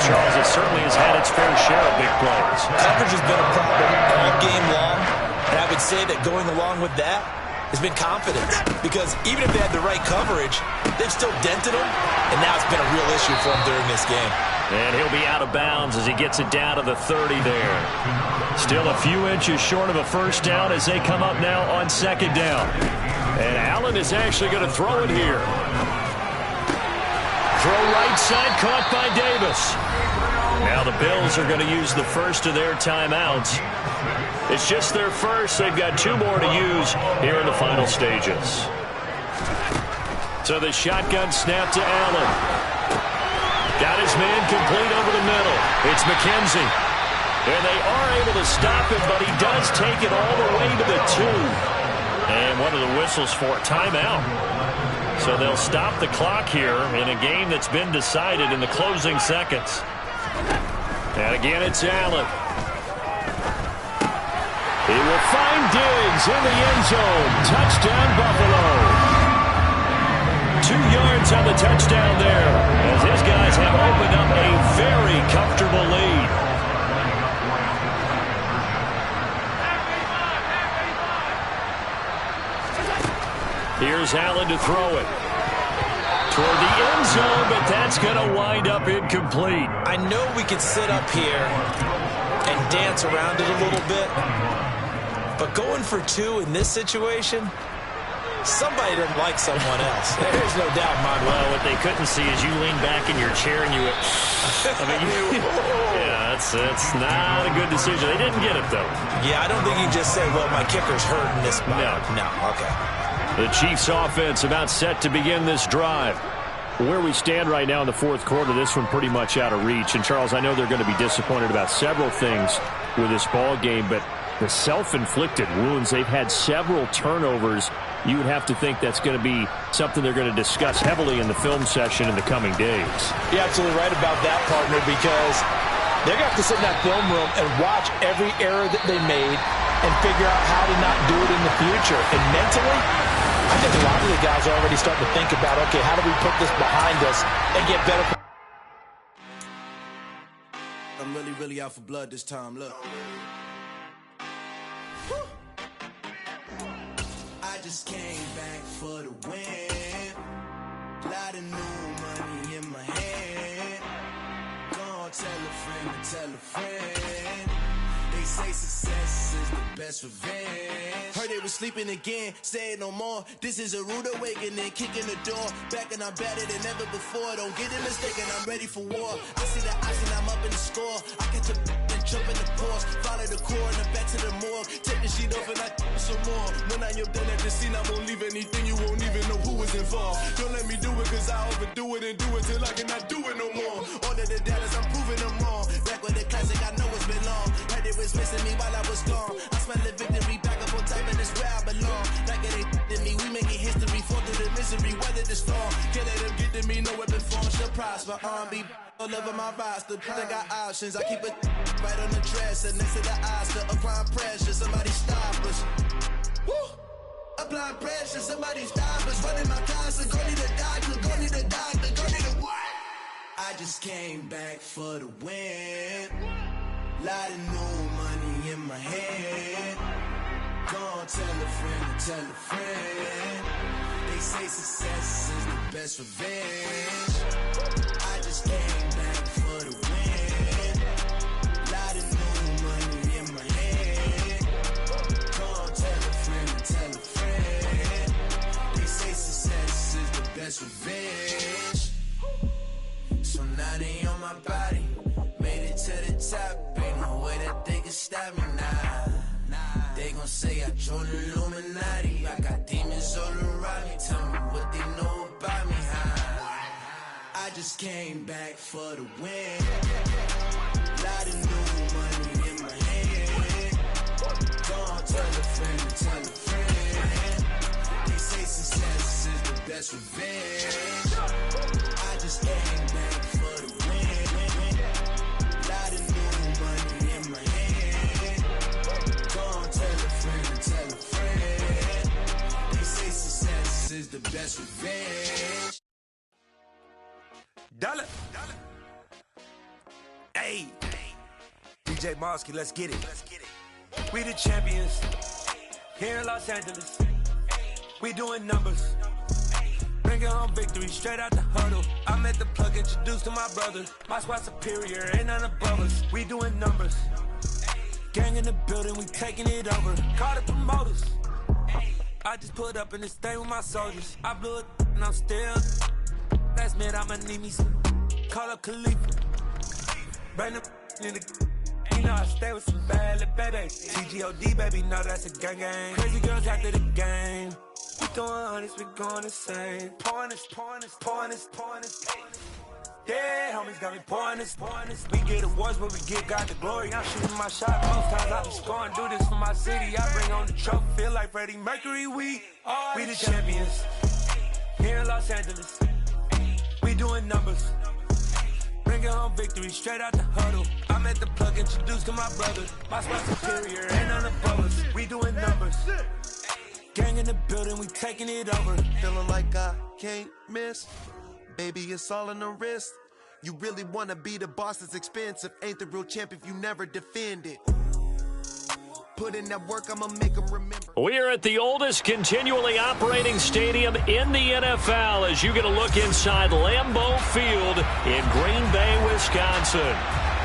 Charles, it certainly has had its fair share of big plays. Coverage has been a problem all game long, and I would say that going along with that has been confidence. Because even if they had the right coverage, they've still dented them, and now it's been a real issue for them during this game. And he'll be out of bounds as he gets it down to the 30 there. Still a few inches short of a first down as they come up now on second down. And Allen is actually going to throw it here. Throw right side, caught by Davis. Now the Bills are going to use the first of their timeouts. It's just their first. They've got 2 more to use here in the final stages. So the shotgun snap to Allen. Got his man complete over the middle. It's McKenzie. And they are able to stop him, but he does take it all the way to the 2. And one of the whistles for a timeout. So they'll stop the clock here in a game that's been decided in the closing seconds. And again, it's Allen. He will find Diggs in the end zone. Touchdown, Buffalo. 2 yards on the touchdown there, as his guys have opened up a very comfortable lead. Here's Allen to throw it toward the end zone, but that's going to wind up incomplete. I know we could sit up here and dance around it a little bit, but going for 2 in this situation, somebody didn't like someone else. There's no doubt in my mind. Well, what they couldn't see is you lean back in your chair and you went, yeah, it's not a good decision. They didn't get it, though. Yeah, I don't think you just say, well, my kicker's hurt in this spot. No, okay. The Chiefs offense about set to begin this drive. Where we stand right now in the fourth quarter, this one pretty much out of reach. And, Charles, I know they're going to be disappointed about several things with this ball game, but the self-inflicted wounds, they've had several turnovers. You would have to think that's going to be something they're going to discuss heavily in the film session in the coming days. You're absolutely right about that, partner, because they're going to have to sit in that film room and watch every error that they made and figure out how to not do it in the future. And mentally, I think a lot of the guys are already starting to think about, okay, how do we put this behind us and get better? I'm really out for blood this time. Look. I just came back for the win. Lot of new money in my hand. Gonna tell a friend to tell a friend. They say success is the best revenge. Heard they was sleeping again, say it no more. This is a rude awakening, kicking the door. Back and I'm better than ever before. Don't get it mistaken, I'm ready for war. I see the option, I'm up in the score. I catch a and jump in the course. Follow the core and the back to the morgue. Take the sheet off and I some more. When I am done at the scene, I won't leave anything. You won't even know who is involved. Don't let me do it, cause I overdo it and do it till I cannot do it no more. All of the doubters, I'm proving them wrong. Back with the classic, I know it's been long. Heard it was missing me while I was gone. I smell the victory back up on top, and it's where I belong. Like it ain't to me, we making history. Fall through the misery, weather the storm. Can't let them get to me, no weapon form shall prosper. R&B all over my roster. I got options, I keep it right on the dresser. Next to the Oscar, applying pressure. Somebody stop us. Woo! Applying pressure, somebody stop us. Running my concert, go need a doctor, go need a doctor, go need a what? I just came back for the win. Lot of new money in my hand. Gonna tell a friend to tell a friend. They say success is the best revenge. I just came back for the win. Lot of new money in my hand. Gonna tell a friend to tell a friend. They say success is the best revenge. So now they on my body. Made it to the top. Ain't no way that they can stop me now. They gon' say I joined the Illuminati. I got demons all around me. Tell me what they know about me, huh? I just came back for the win. Lot of new money in my hand. Gonna tell a friend to tell a friend. They say success is the best revenge. I just came back for the win. Lot of new money in my hand. Gonna tell a friend to tell a friend. They say success is the best revenge. Dale. Hey, DJ Mosky, let's get it. We the champions here in Los Angeles. We doing numbers. Bringing home victory straight out the huddle. I'm at the plug, introduced to my brother. My squad superior, ain't none above us. We doing numbers. Gang in the building, we taking it over. Call the promoters. I just put up in this thing with my soldiers. I blew it and I'm still. Last minute I'ma need me some. Call up Khalifa. Bring the in the. You know I stay with some bad little baby. TGOD, baby, know that's a gang gang. Crazy girls after the game. We throwing hundreds, we going insane. Pouring this. Yeah, homies got me pouring this. We get awards, but we give God the glory. I'm shooting my shot most times. I be scoring, do this for my city. I bring on the trophy, feel like Freddie Mercury. We the champions here in Los Angeles. We doing numbers. Bringing home victory straight out the huddle. I'm at the plug, introduced to my brother. My squad superior, ain't none above us. We doing numbers. Gang in the building, we taking it over. Feeling like I can't miss. Baby, it's all in the wrist. You really wanna be the boss, it's expensive. Ain't the real champ if you never defend it. Put in that work, I'ma make them remember. We are at the oldest continually operating stadium in the NFL as you get a look inside Lambeau Field in Green Bay, Wisconsin.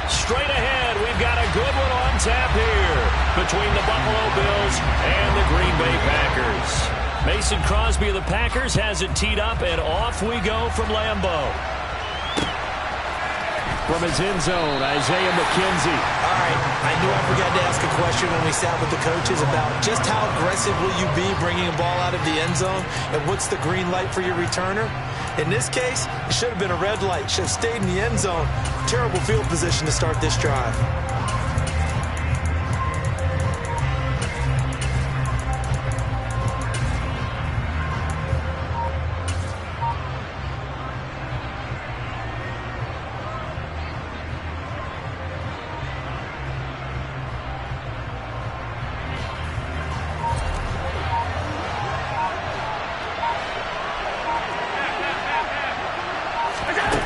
Straight ahead, we've got a good one on tap here between the Buffalo Bills and the Green Bay Packers. Mason Crosby of the Packers has it teed up, and off we go from Lambeau. From his end zone, Isaiah McKenzie. All right, I knew I forgot to ask a question when we sat with the coaches about just how aggressive will you be bringing a ball out of the end zone, and what's the green light for your returner? In this case, it should have been a red light. Should have stayed in the end zone. Terrible field position to start this drive.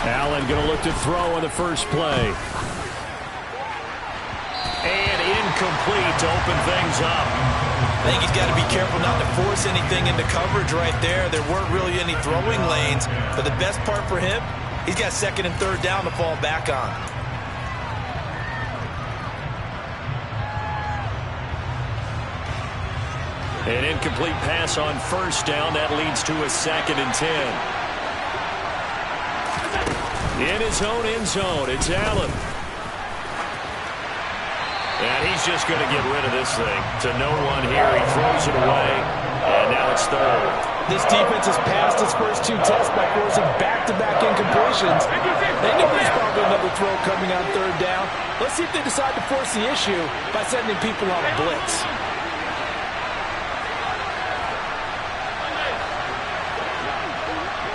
Allen going to look to throw on the first play. And incomplete to open things up. I think he's got to be careful not to force anything into coverage right there. There weren't really any throwing lanes. But the best part for him, he's got second and third down to fall back on. An incomplete pass on first down. That leads to a 2nd and 10. In his own end zone, it's Allen. And he's just going to get rid of this thing to no one here. He throws it away, and now it's third. This defense has passed its first 2 tests by forcing back-to-back incompletions. They know there's probably another throw coming on third down. Let's see if they decide to force the issue by sending people on a blitz.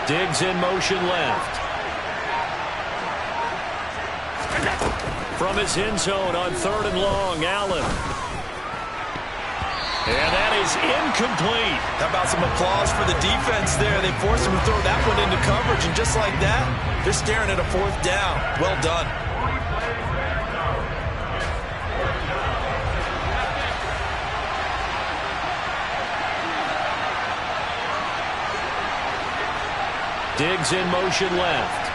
Diggs in motion left. From his end zone on 3rd and long, Allen. And that is incomplete. How about some applause for the defense there? They forced him to throw that one into coverage, and just like that, they're staring at a 4th down. Well done. Diggs in motion left.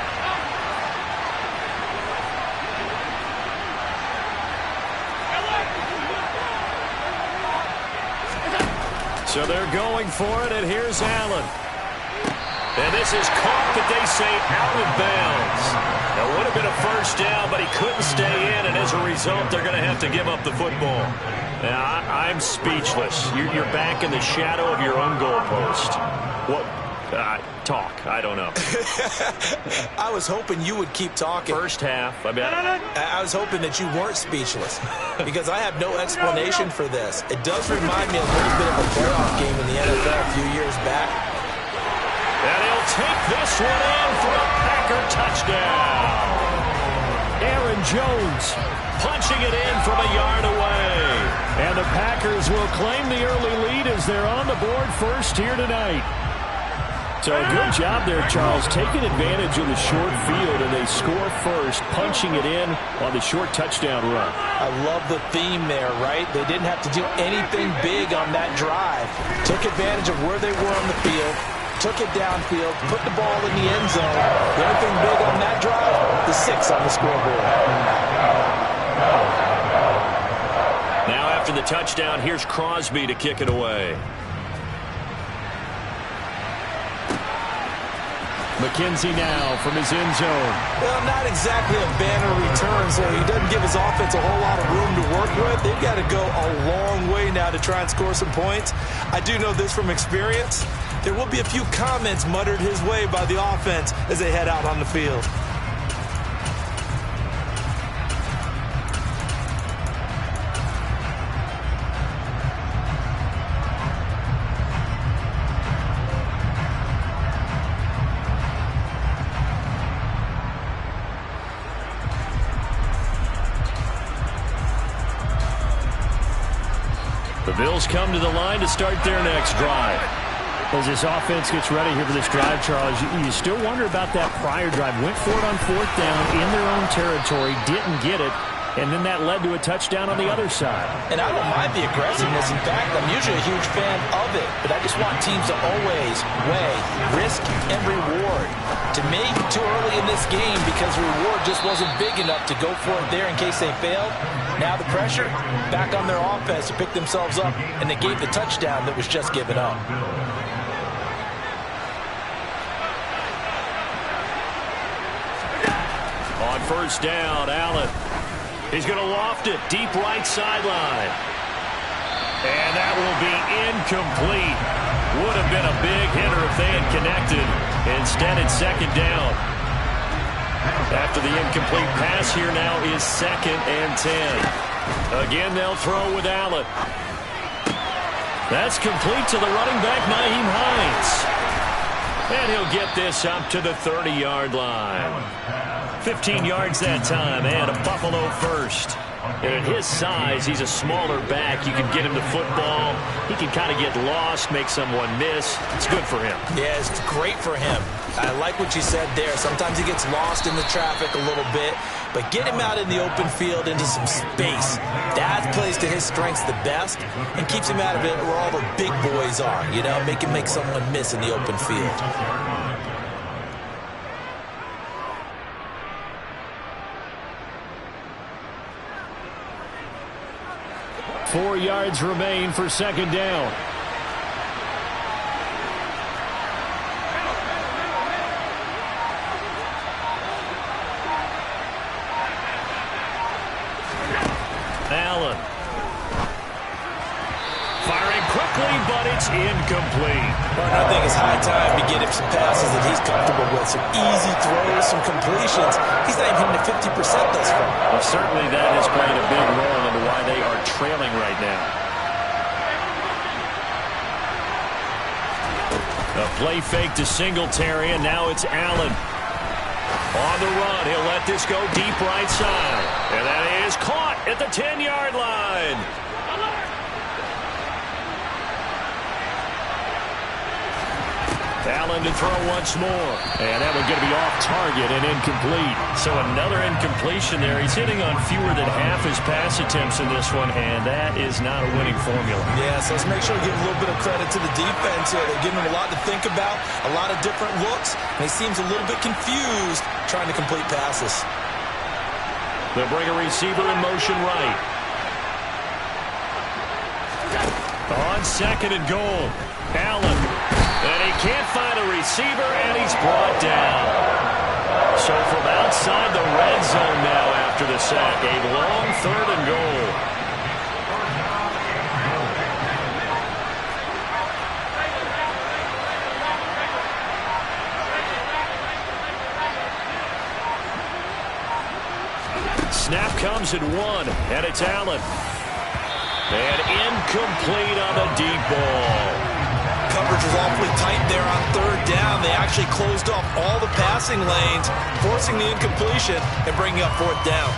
So they're going for it, and here's Allen. And this is caught, but they say out of bounds. It would have been a first down, but he couldn't stay in, and as a result, they're going to have to give up the football. Now, I'm speechless. You're back in the shadow of your own goalpost. What? Talk. I don't know. I was hoping you would keep talking. First half. I was hoping that you weren't speechless because I have no explanation for this. It does remind me a little bit of a playoff game in the NFL a few years back. And he'll take this one in for a Packer touchdown. Aaron Jones punching it in from a yard away. And the Packers will claim the early lead as they're on the board first here tonight. So a good job there, Charles, taking advantage of the short field, and they score first, punching it in on the short touchdown run. I love the theme there, right? They didn't have to do anything big on that drive. Took advantage of where they were on the field, took it downfield, put the ball in the end zone. The only thing big on that drive, the 6 on the scoreboard. Now after the touchdown, here's Crosby to kick it away. McKenzie now from his end zone. Well, not exactly a banner return, so he doesn't give his offense a whole lot of room to work with. They've got to go a long way now to try and score some points. I do know this from experience. There will be a few comments muttered his way by the offense as they head out on the field. The Bills come to the line to start their next drive. As this offense gets ready here for this drive, Charles, you still wonder about that prior drive. Went for it on 4th down in their own territory, didn't get it, and then that led to a touchdown on the other side. And I don't mind the aggressiveness. In fact, I'm usually a huge fan of it, but I just want teams to always weigh risk and reward. To me, too early in this game because the reward just wasn't big enough to go for it there in case they failed. Now the pressure back on their offense to pick themselves up, and they gave the touchdown that was just given up. On 1st down, Allen. He's going to loft it deep right sideline. And that will be incomplete. Would have been a big hitter if they had connected. Instead, it's 2nd down. After the incomplete pass, here now is 2nd and 10. Again, they'll throw with Allen. That's complete to the running back, Nyheim Hines. And he'll get this up to the 30-yard line. 15 yards that time, and a Buffalo first. And at his size, he's a smaller back. You can get him the football. He can kind of get lost, make someone miss. It's good for him. Yeah, it's great for him. I like what you said there. Sometimes he gets lost in the traffic a little bit, but get him out in the open field into some space. That plays to his strengths the best and keeps him out of it where all the big boys are. You know, make someone miss in the open field. 4 yards remain for 2nd down. Allen. Firing quickly, but it's incomplete. Well, I think it's high time to get him some passes that he's comfortable with. Some easy throws, some completions. He's not even hitting the 50% thus far. Well, certainly that has played a big role into why they are trailing right now. A play fake to Singletary, and now it's Allen. On the run, he'll let this go deep right side. And that is caught at the 10-yard line. Allen to throw once more. And that one's going to be off target and incomplete. So another incompletion there. He's hitting on fewer than half his pass attempts in this one, and that is not a winning formula. Yeah, so let's make sure we give a little bit of credit to the defense here. They're giving him a lot to think about, a lot of different looks, and he seems a little bit confused trying to complete passes. They'll bring a receiver in motion right. On 2nd and goal, Allen. And he can't find a receiver, and he's brought down. So from outside the red zone now after the sack, a long 3rd and goal. Snap comes at 1, and it's Allen. And incomplete on the deep ball. Coverage was awfully tight there on 3rd down. They actually closed off all the passing lanes, forcing the incompletion and bringing up 4th down.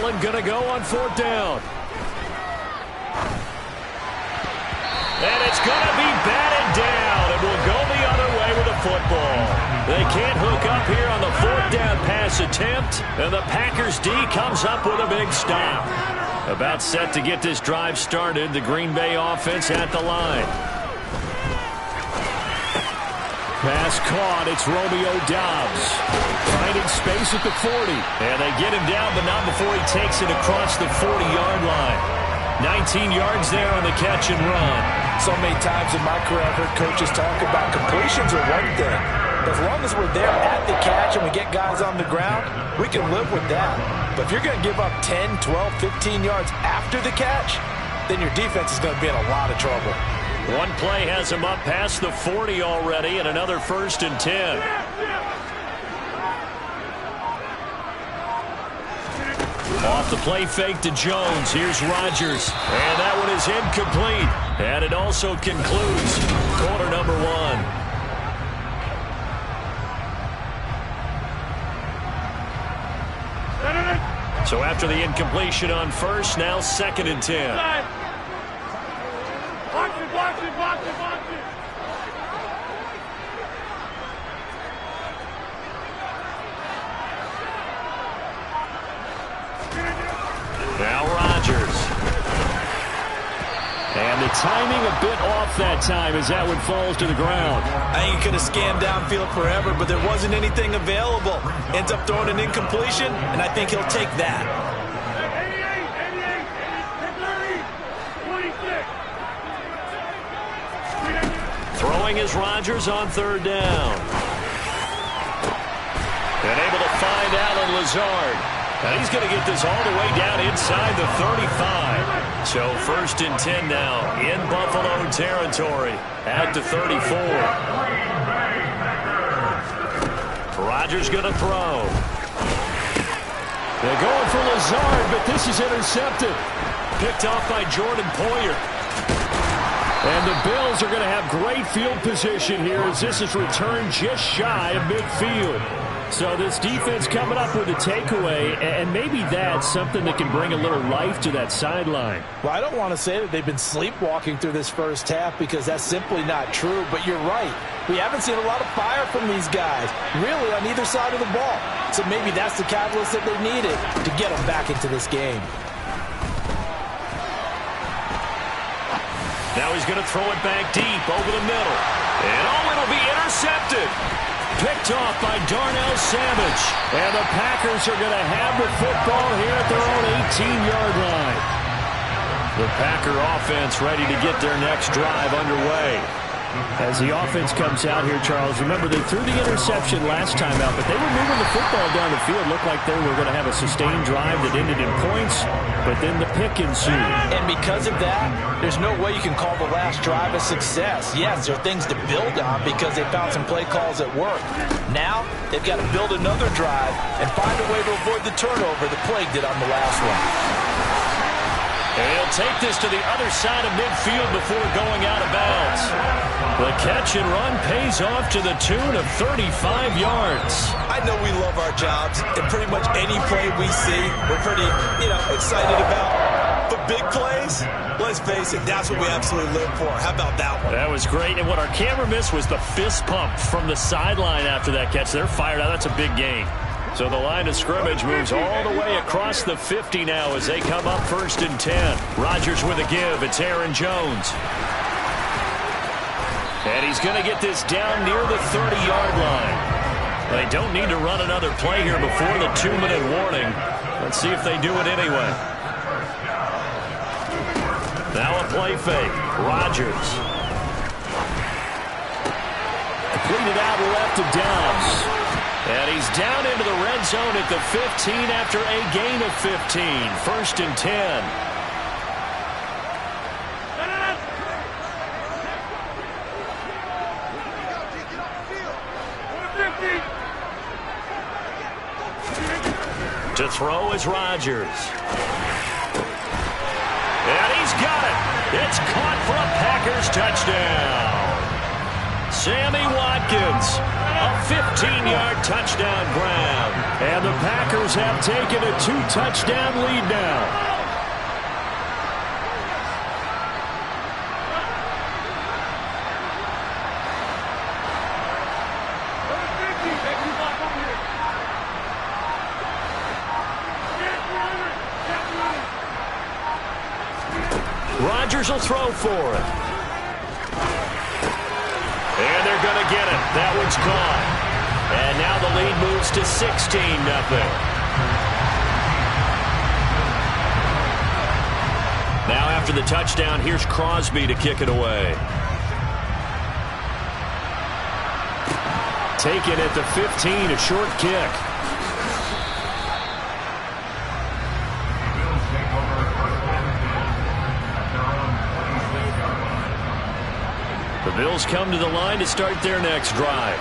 Allen going to go on 4th down. And it's going to be batted down. It will go the other way with the football. They can't hook up here on the 4th down pass attempt. And the Packers D comes up with a big stop. About set to get this drive started. The Green Bay offense at the line. Pass caught. It's Romeo Doubs. Finding space at the 40. And they get him down, but not before he takes it across the 40-yard line. 19 yards there on the catch and run. So many times in my career I've heard coaches talk about completions are one thing. But as long as we're there at the catch and we get guys on the ground, we can live with that. But if you're going to give up 10, 12, 15 yards after the catch, then your defense is going to be in a lot of trouble. One play has him up past the 40 already, and another 1st and 10. Off the play fake to Jones. Here's Rodgers. And that one is incomplete. And it also concludes quarter number 1. So after the incompletion on 1st, now 2nd and 10. Now Rodgers. And the timing a bit off that time as that one falls to the ground. I think he could have scanned downfield forever, but there wasn't anything available. Ends up throwing an incompletion, and I think he'll take that. Throwing is Rodgers on 3rd down. And able to find Allen Lazard. And he's going to get this all the way down inside the 35. So 1st and 10 now in Buffalo territory at the 34. Rodgers going to throw. They're going for Lazard, but this is intercepted. Picked off by Jordan Poyer. And the Bills are going to have great field position here as this is returned just shy of midfield. So this defense coming up with a takeaway, and maybe that's something that can bring a little life to that sideline. Well, I don't want to say that they've been sleepwalking through this first half because that's simply not true, but you're right. We haven't seen a lot of fire from these guys, really, on either side of the ball. So maybe that's the catalyst that they needed to get them back into this game. Now he's going to throw it back deep over the middle. And it'll be intercepted. Picked off by Darnell Savage. And the Packers are going to have the football here at their own 18-yard line. The Packer offense ready to get their next drive underway. As the offense comes out here, Charles, remember they threw the interception last time out, but they were moving the football down the field. Looked like they were going to have a sustained drive that ended in points, but then the pick ensued. And because of that, there's no way you can call the last drive a success. Yes, there are things to build on because they found some play calls that work. Now, they've got to build another drive and find a way to avoid the turnover that plagued it on the last one. And he'll take this to the other side of midfield before going out of bounds. The catch and run pays off to the tune of 35 yards. I know we love our jobs, and pretty much any play we see, we're pretty, excited about. But big plays, let's face it, that's what we absolutely live for. How about that one? That was great, and what our camera missed was the fist pump from the sideline after that catch. They're fired out. That's a big gain. So the line of scrimmage moves all the way across the 50 now as they come up 1st and 10. Rodgers with a give. It's Aaron Jones. And he's going to get this down near the 30-yard line. They don't need to run another play here before the 2-minute warning. Let's see if they do it anyway. Now a play fake. Rodgers. Completed out left to Doubs. And he's down into the red zone at the 15 after a gain of 15. 1st and 10. To throw is Rodgers. And he's got it. It's caught for a Packers touchdown. Sammy Watkins. A 15-yard touchdown grab. And the Packers have taken a 2-touchdown lead now. Rodgers will throw for it. And they're going to get it. That one's caught. And now the lead moves to 16-0. Now after the touchdown, here's Crosby to kick it away. Taken at the 15, a short kick. The Bills come to the line to start their next drive.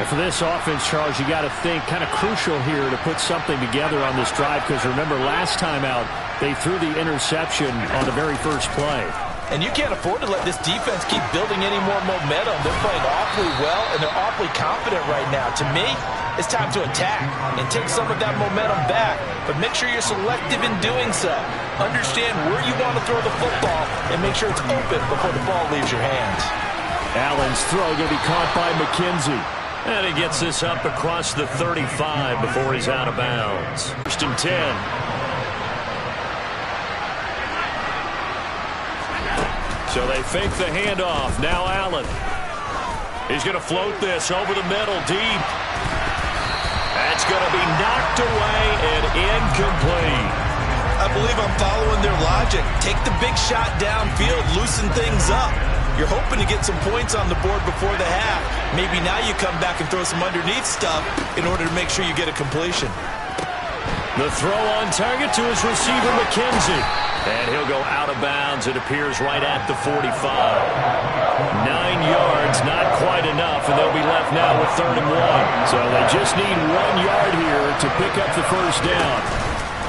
And for this offense, Charles, you got to think kind of crucial here to put something together on this drive, because remember last time out they threw the interception on the very first play. And you can't afford to let this defense keep building any more momentum. They're playing awfully well, and they're awfully confident right now. To me, it's time to attack and take some of that momentum back, but make sure you're selective in doing so. Understand where you want to throw the football and make sure it's open before the ball leaves your hands. Allen's throw going to be caught by McKenzie. And he gets this up across the 35 before he's out of bounds. First and 10. So they fake the handoff. Now Allen. He's going to float this over the middle deep. That's going to be knocked away and incomplete. I believe I'm following their logic. Take the big shot downfield, loosen things up. You're hoping to get some points on the board before the half. Maybe now you come back and throw some underneath stuff in order to make sure you get a completion. The throw on target to his receiver, McKenzie. And he'll go out of bounds, it appears, right at the 45. 9 yards, not quite enough, and they'll be left now with 3rd and 1. So they just need 1 yard here to pick up the first down.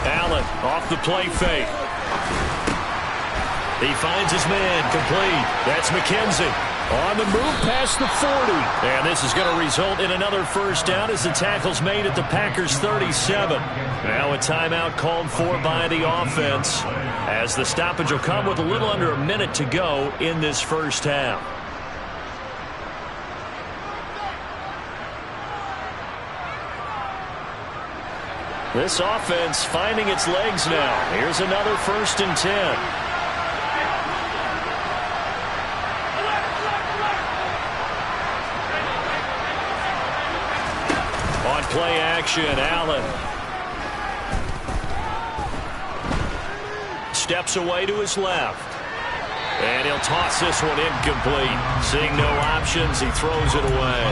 Allen off the play fake. He finds his man, complete. That's McKenzie. On the move past the 40. And this is going to result in another first down as the tackle's made at the Packers' 37. Now a timeout called for by the offense, as the stoppage will come with a little under a minute to go in this first half. This offense finding its legs now. Here's another 1st and 10. Play action, Allen. Steps away to his left. And he'll toss this one incomplete. Seeing no options, he throws it away.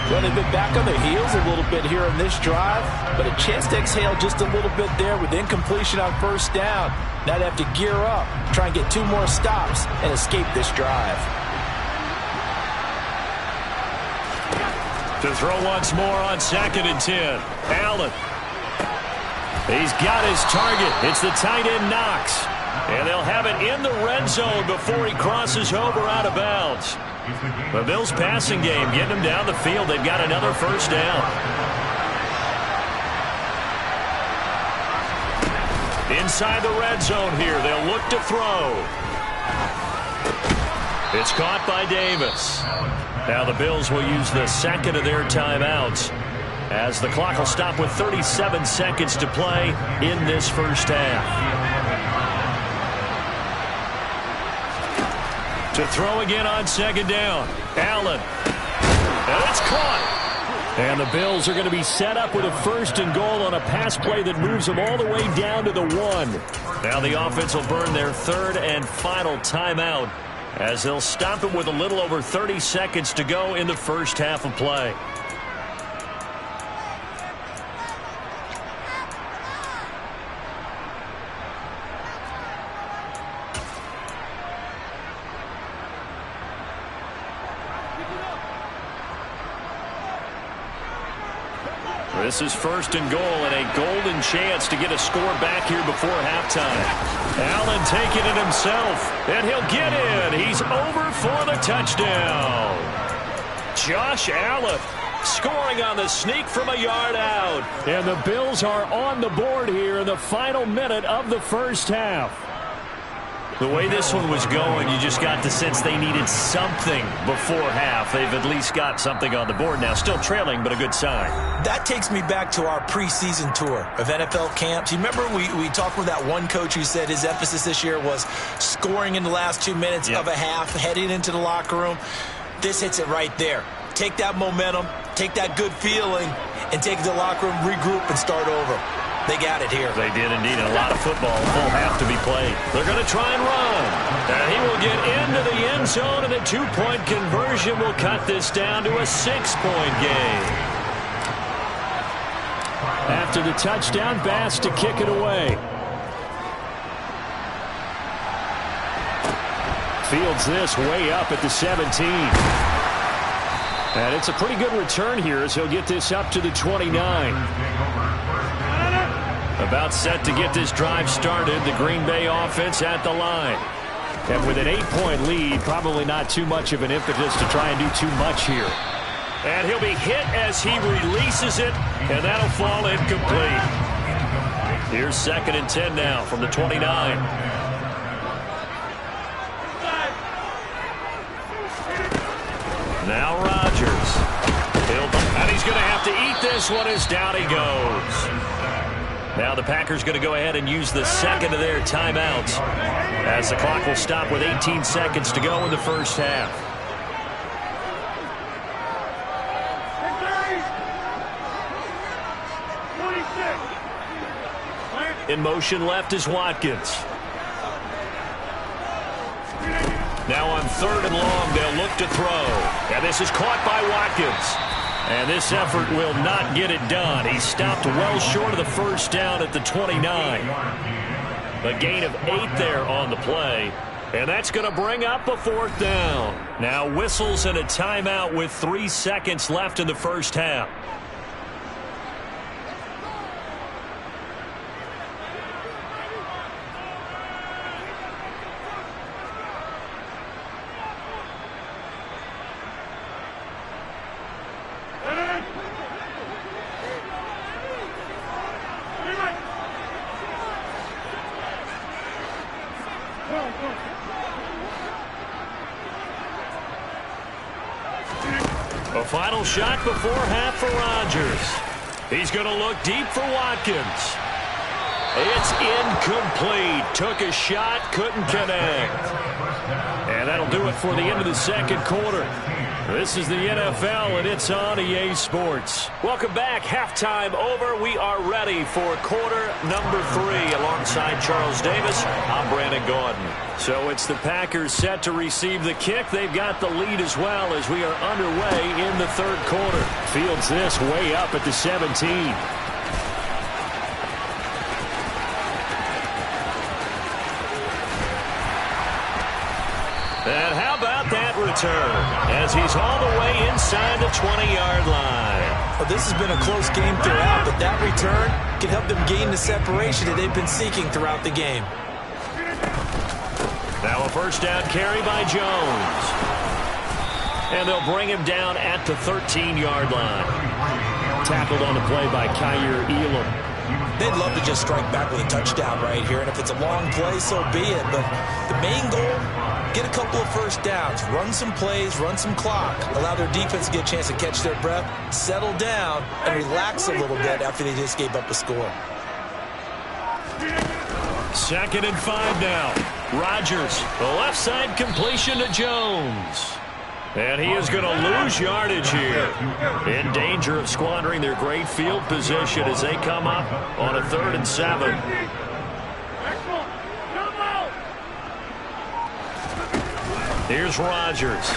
Well, they've been back on their heels a little bit here on this drive, but a chance to exhale just a little bit there with incompletion on first down. Now they have to gear up, try and get 2 more stops, and escape this drive. To throw once more on 2nd and 10. Allen. He's got his target. It's the tight end Knox. And they'll have it in the red zone before he crosses over out of bounds. The Bills' passing game getting him down the field. They've got another first down. Inside the red zone here. They'll look to throw. It's caught by Davis. Now the Bills will use the 2nd of their timeouts, as the clock will stop with 37 seconds to play in this first half. To throw again on 2nd down. Allen. And it's caught. And the Bills are going to be set up with a 1st and goal on a pass play that moves them all the way down to the 1. Now the offense will burn their 3rd and final timeout, as they'll stop it with a little over 30 seconds to go in the first half of play. This is 1st and goal, and a golden chance to get a score back here before halftime. Allen taking it himself, and he'll get in. He's over for the touchdown. Josh Allen scoring on the sneak from a yard out. And the Bills are on the board here in the final minute of the first half. The way this one was going, you just got the sense they needed something before half. They've at least got something on the board now. Still trailing, but a good sign. That takes me back to our preseason tour of NFL camps. You remember we talked with that one coach who said his emphasis this year was scoring in the last 2 minutes of a half, heading into the locker room. This hits it right there. Take that momentum, take that good feeling, and take it to the locker room, regroup, and start over. They got it here. They did indeed. And a lot of football, full half to be played. They're going to try and run. And he will get into the end zone, and a 2-point conversion will cut this down to a 6-point game. After the touchdown, Bass to kick it away. Fields this way up at the 17. And it's a pretty good return here as he'll get this up to the 29. About set to get this drive started, the Green Bay offense at the line. And with an 8-point lead, probably not too much of an impetus to try and do too much here. And he'll be hit as he releases it, and that'll fall incomplete. Here's 2nd and 10 now from the 29. Now Rodgers. And he's going to have to eat this one as down he goes. Now the Packers going to go ahead and use the second of their timeouts as the clock will stop with 18 seconds to go in the first half. In motion left is Watkins. Now on 3rd and long, they'll look to throw. And this is caught by Watkins. And this effort will not get it done. He stopped well short of the first down at the 29. A gain of 8 there on the play. And that's going to bring up a 4th down. Now whistles and a timeout with 3 seconds left in the first half. A final shot before half for Rodgers. He's going to look deep for Watkins. It's incomplete. Took a shot, couldn't connect. And that'll do it for the end of the second quarter. This is the NFL, and it's on EA Sports. Welcome back. Halftime over. We are ready for quarter number 3. Alongside Charles Davis, I'm Brandon Gordon. So it's the Packers set to receive the kick. They've got the lead as well as we are underway in the third quarter. Fields this way up at the 17. And how about that return as he's all the way inside the 20-yard line. Well, this has been a close game throughout, but that return can help them gain the separation that they've been seeking throughout the game. Now a first down carry by Jones. And they'll bring him down at the 13-yard line. Tackled on the play by Kyer Elam. They'd love to just strike back with a touchdown right here, and if it's a long play, so be it. But the main goal, get a couple of first downs, run some plays, run some clock, allow their defense to get a chance to catch their breath, settle down, and relax a little bit after they just gave up a score. 2nd and 5 now. Rodgers, the left side completion to Jones. And he is going to lose yardage here. In danger of squandering their great field position as they come up on a 3rd and 7. Here's Rodgers.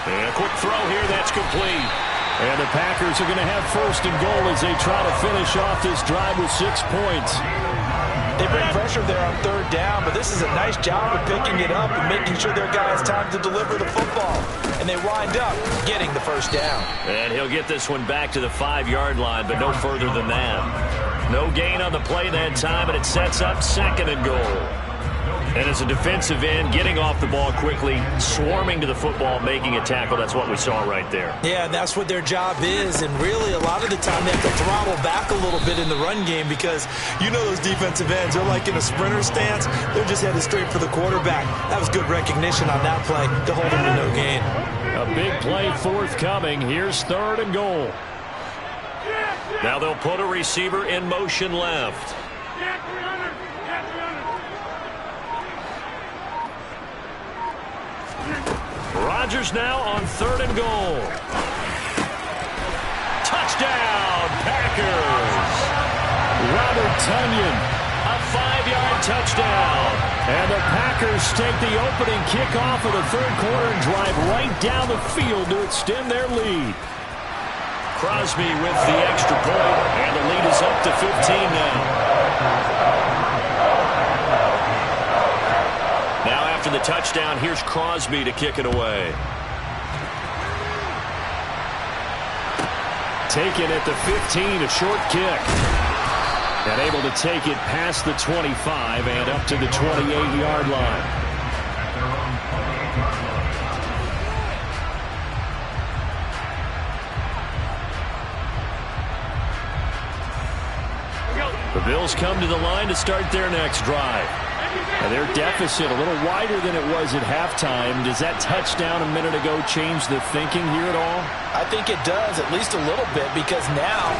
And a quick throw here, that's complete. And the Packers are going to have 1st and goal as they try to finish off this drive with 6 points. They bring pressure there on 3rd down, but this is a nice job of picking it up and making sure their guys time to deliver the football. And they wind up getting the first down. And he'll get this one back to the 5-yard line, but no further than that. No gain on the play that time, and it sets up 2nd and goal. And as a defensive end, getting off the ball quickly, swarming to the football, making a tackle, that's what we saw right there. Yeah, and that's what their job is. And really, a lot of the time, they have to throttle back a little bit in the run game because you know those defensive ends, they're like in a sprinter stance. They're just headed straight for the quarterback. That was good recognition on that play to hold him to no gain. A big play forthcoming. Here's 3rd and goal. Now they'll put a receiver in motion left. Rodgers now on 3rd and goal. Touchdown, Packers. Robert Tonyan. A 5-yard touchdown. And the Packers take the opening kickoff of the 3rd quarter and drive right down the field to extend their lead. Crosby with the extra point, and the lead is up to 15 now. Now after the touchdown, here's Crosby to kick it away. Taken at the 15, a short kick. And able to take it past the 25 and up to the 28-yard line. The Bills come to the line to start their next drive. Now their deficit a little wider than it was at halftime. Does that touchdown a minute ago change the thinking here at all? I think it does, at least a little bit, because now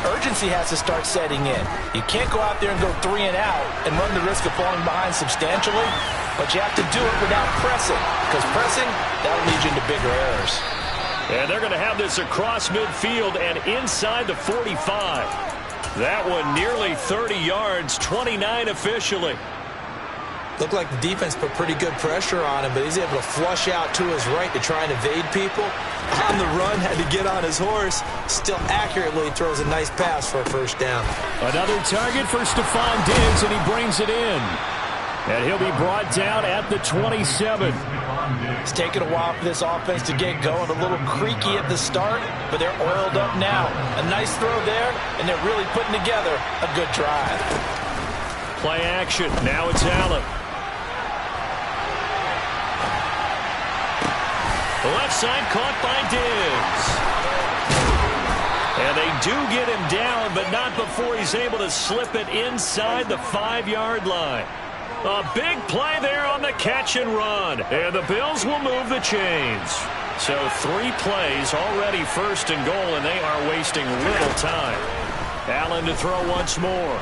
urgency has to start setting in. You can't go out there and go 3 and out and run the risk of falling behind substantially, but you have to do it without pressing, because pressing, that'll lead you into bigger errors. And they're going to have this across midfield and inside the 45. That one nearly 30 yards, 29 officially. Looked like the defense put pretty good pressure on him, but he's able to flush out to his right to try and evade people. On the run, had to get on his horse. Still accurately throws a nice pass for a 1st down. Another target for Stephon Diggs, and he brings it in. And he'll be brought down at the 27. It's taken a while for this offense to get going. A little creaky at the start, but they're oiled up now. A nice throw there, and they're really putting together a good drive. Play action. Now it's Allen. The left side caught by Diggs. And they do get him down, but not before he's able to slip it inside the 5-yard line. A big play there on the catch and run. And the Bills will move the chains. So 3 plays already 1st and goal, and they are wasting little time. Allen to throw once more.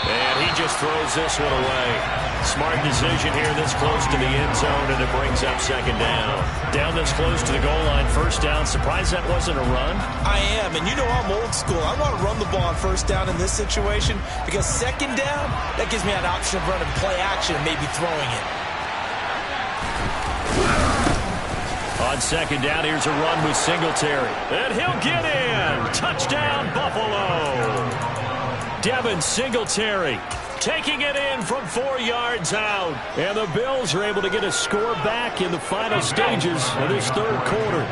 And he just throws this one away. Smart decision here this close to the end zone, and it brings up 2nd down. Down this close to the goal line, 1st down. Surprised that wasn't a run? I am, and you know I'm old school. I want to run the ball on 1st down in this situation because 2nd down, that gives me an option of running play action and maybe throwing it. On 2nd down, here's a run with Singletary. And he'll get in. Touchdown, Buffalo. Devin Singletary taking it in from 4 yards out. And the Bills are able to get a score back in the final stages of this 3rd quarter.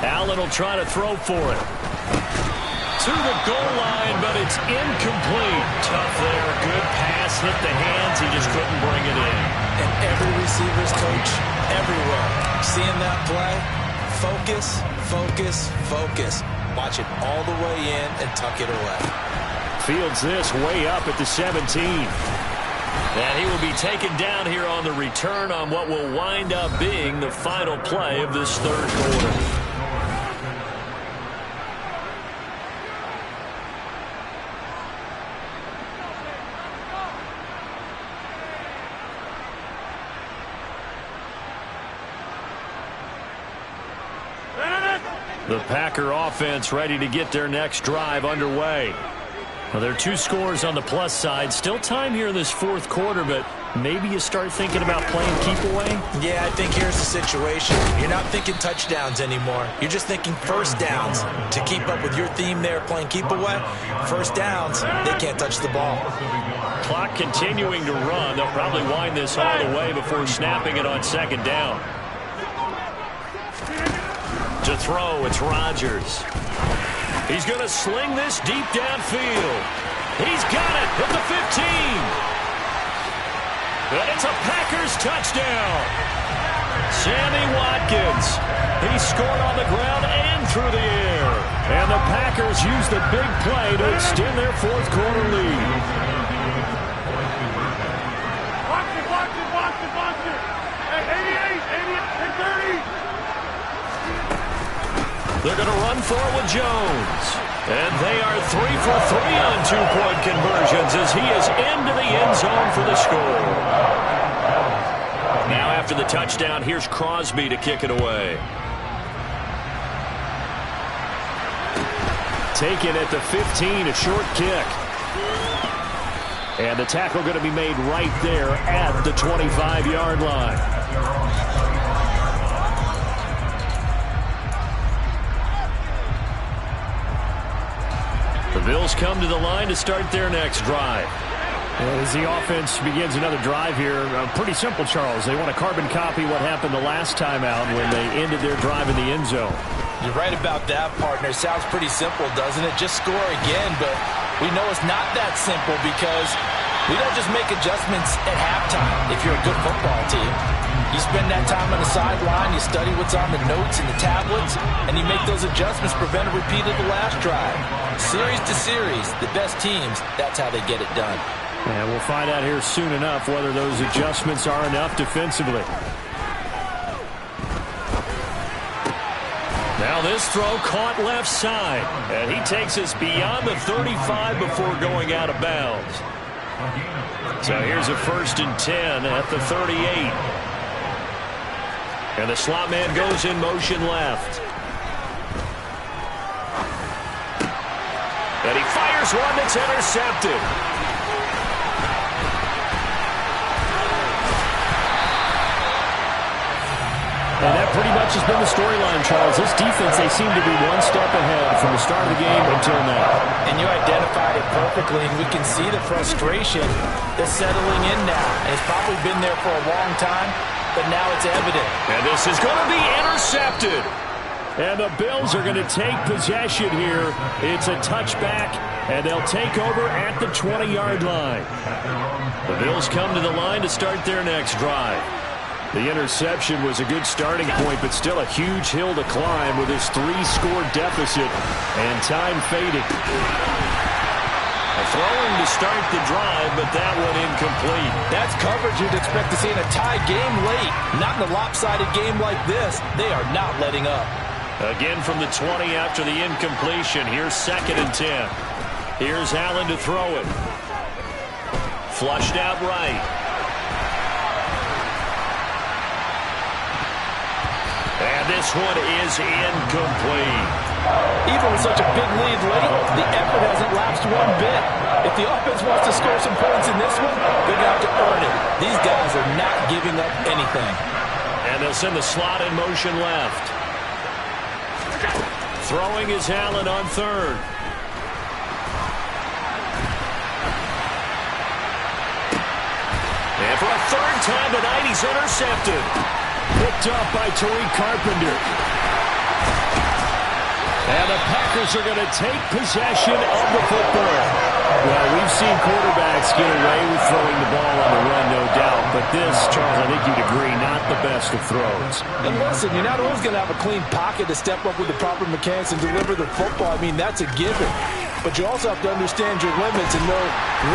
Allen will try to throw for it. To the goal line, but it's incomplete. Tough there. Good pass. Hit the hands. He just couldn't bring it in. And every receiver's coach, everywhere, seeing that play, focus, focus, focus. Watch it all the way in and tuck it away. Fields this way up at the 17. And he will be taken down here on the return on what will wind up being the final play of this 3rd quarter. The Packer offense ready to get their next drive underway. Well, there are 2 scores on the plus side. Still time here in this 4th quarter, but maybe you start thinking about playing keep away? Yeah, I think here's the situation. You're not thinking touchdowns anymore. You're just thinking first downs. To keep up with your theme there, playing keep away, first downs, they can't touch the ball. Clock continuing to run. They'll probably wind this all the way before snapping it on second down. To throw, it's Rodgers. He's going to sling this deep downfield. He's got it at the 15. And it's a Packers touchdown. Sammy Watkins. He scored on the ground and through the air. And the Packers use the big play to extend their fourth quarter lead. Watch it. Hey, 88, 30. They're going to run for it with Jones. And they are 3 for 3 on two-point conversions as he is into the end zone for the score. Now after the touchdown, here's Crosby to kick it away. Taken at the 15, a short kick. And the tackle going to be made right there at the 25-yard line. The Bills come to the line to start their next drive. As the offense begins another drive here, pretty simple, Charles. They want to carbon copy what happened the last time out when they ended their drive in the end zone. You're right about that, partner. Sounds pretty simple, doesn't it? Just score again, but we know it's not that simple because we don't just make adjustments at halftime if you're a good football team. You spend that time on the sideline, you study what's on the notes and the tablets, and you make those adjustments, prevent a repeat of the last drive. Series to series, the best teams, that's how they get it done. And we'll find out here soon enough whether those adjustments are enough defensively. Now this throw caught left side, and he takes us beyond the 35 before going out of bounds. So here's a 1st and 10 at the 38. And the slot man goes in motion left. And he fires one that's intercepted. And that pretty much has been the storyline, Charles. This defense, they seem to be one step ahead from the start of the game until now. And you identified it perfectly, and we can see the frustration that's settling in now. And it's probably been there for a long time, but now it's evident. And this is going to be intercepted. And the Bills are going to take possession here. It's a touchback, and they'll take over at the 20-yard line. The Bills come to the line to start their next drive. The interception was a good starting point, but still a huge hill to climb with his 3-score deficit and time fading. A throwing to start the drive, but that one incomplete. That's coverage you'd expect to see in a tie game late. Not in a lopsided game like this. They are not letting up. Again from the 20 after the incompletion. Here's 2nd and 10. Here's Allen to throw it. Flushed out right. And this one is incomplete. Even with such a big lead late, the effort hasn't lapsed one bit. If the offense wants to score some points in this one, they're going to have to earn it. These guys are not giving up anything. And they'll send the slot in motion left. Throwing is Allen on 3rd. And for a 3rd time tonight, he's intercepted. Picked up by Tariq Carpenter. And the Packers are going to take possession of the football. Well, we've seen quarterbacks get away with throwing the ball on the run, no doubt. But this, Charles, I think you'd agree, not the best of throws. And listen, you're not always going to have a clean pocket to step up with the proper mechanics and deliver the football. I mean, that's a given. But you also have to understand your limits and know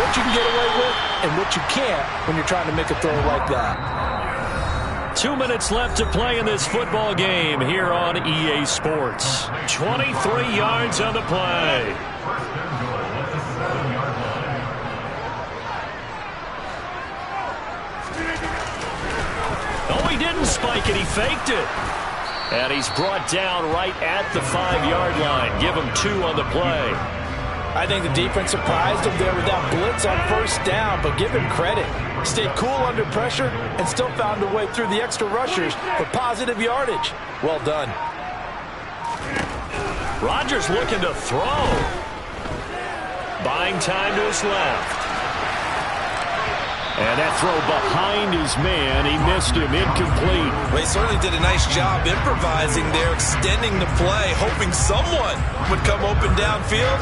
what you can get away with and what you can't when you're trying to make a throw like that. 2 minutes left to play in this football game here on EA Sports. 23 yards on the play. Oh, he didn't spike it. He faked it. And he's brought down right at the 5-yard line. Give him 2 on the play. I think the defense surprised him there with that blitz on first down, but give him credit. Stayed cool under pressure and still found a way through the extra rushers for positive yardage. Well done. Rodgers looking to throw. Buying time to his left. And that throw behind his man, he missed him, incomplete. Well, he certainly did a nice job improvising there, extending the play, hoping someone would come open downfield,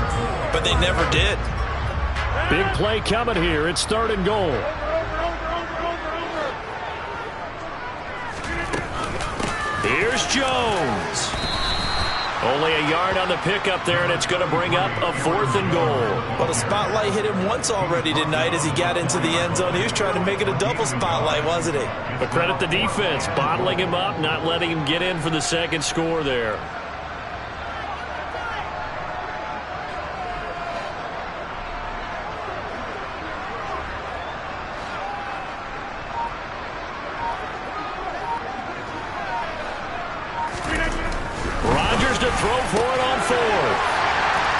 but they never did. Big play coming here. It's 3rd and goal. Here's Jones. Only a yard on the pickup there, and it's going to bring up a 4th and goal. Well, the spotlight hit him once already tonight as he got into the end zone. He was trying to make it a double spotlight, wasn't he? But credit the defense, bottling him up, not letting him get in for the second score there. Rodgers to throw for it on 4th.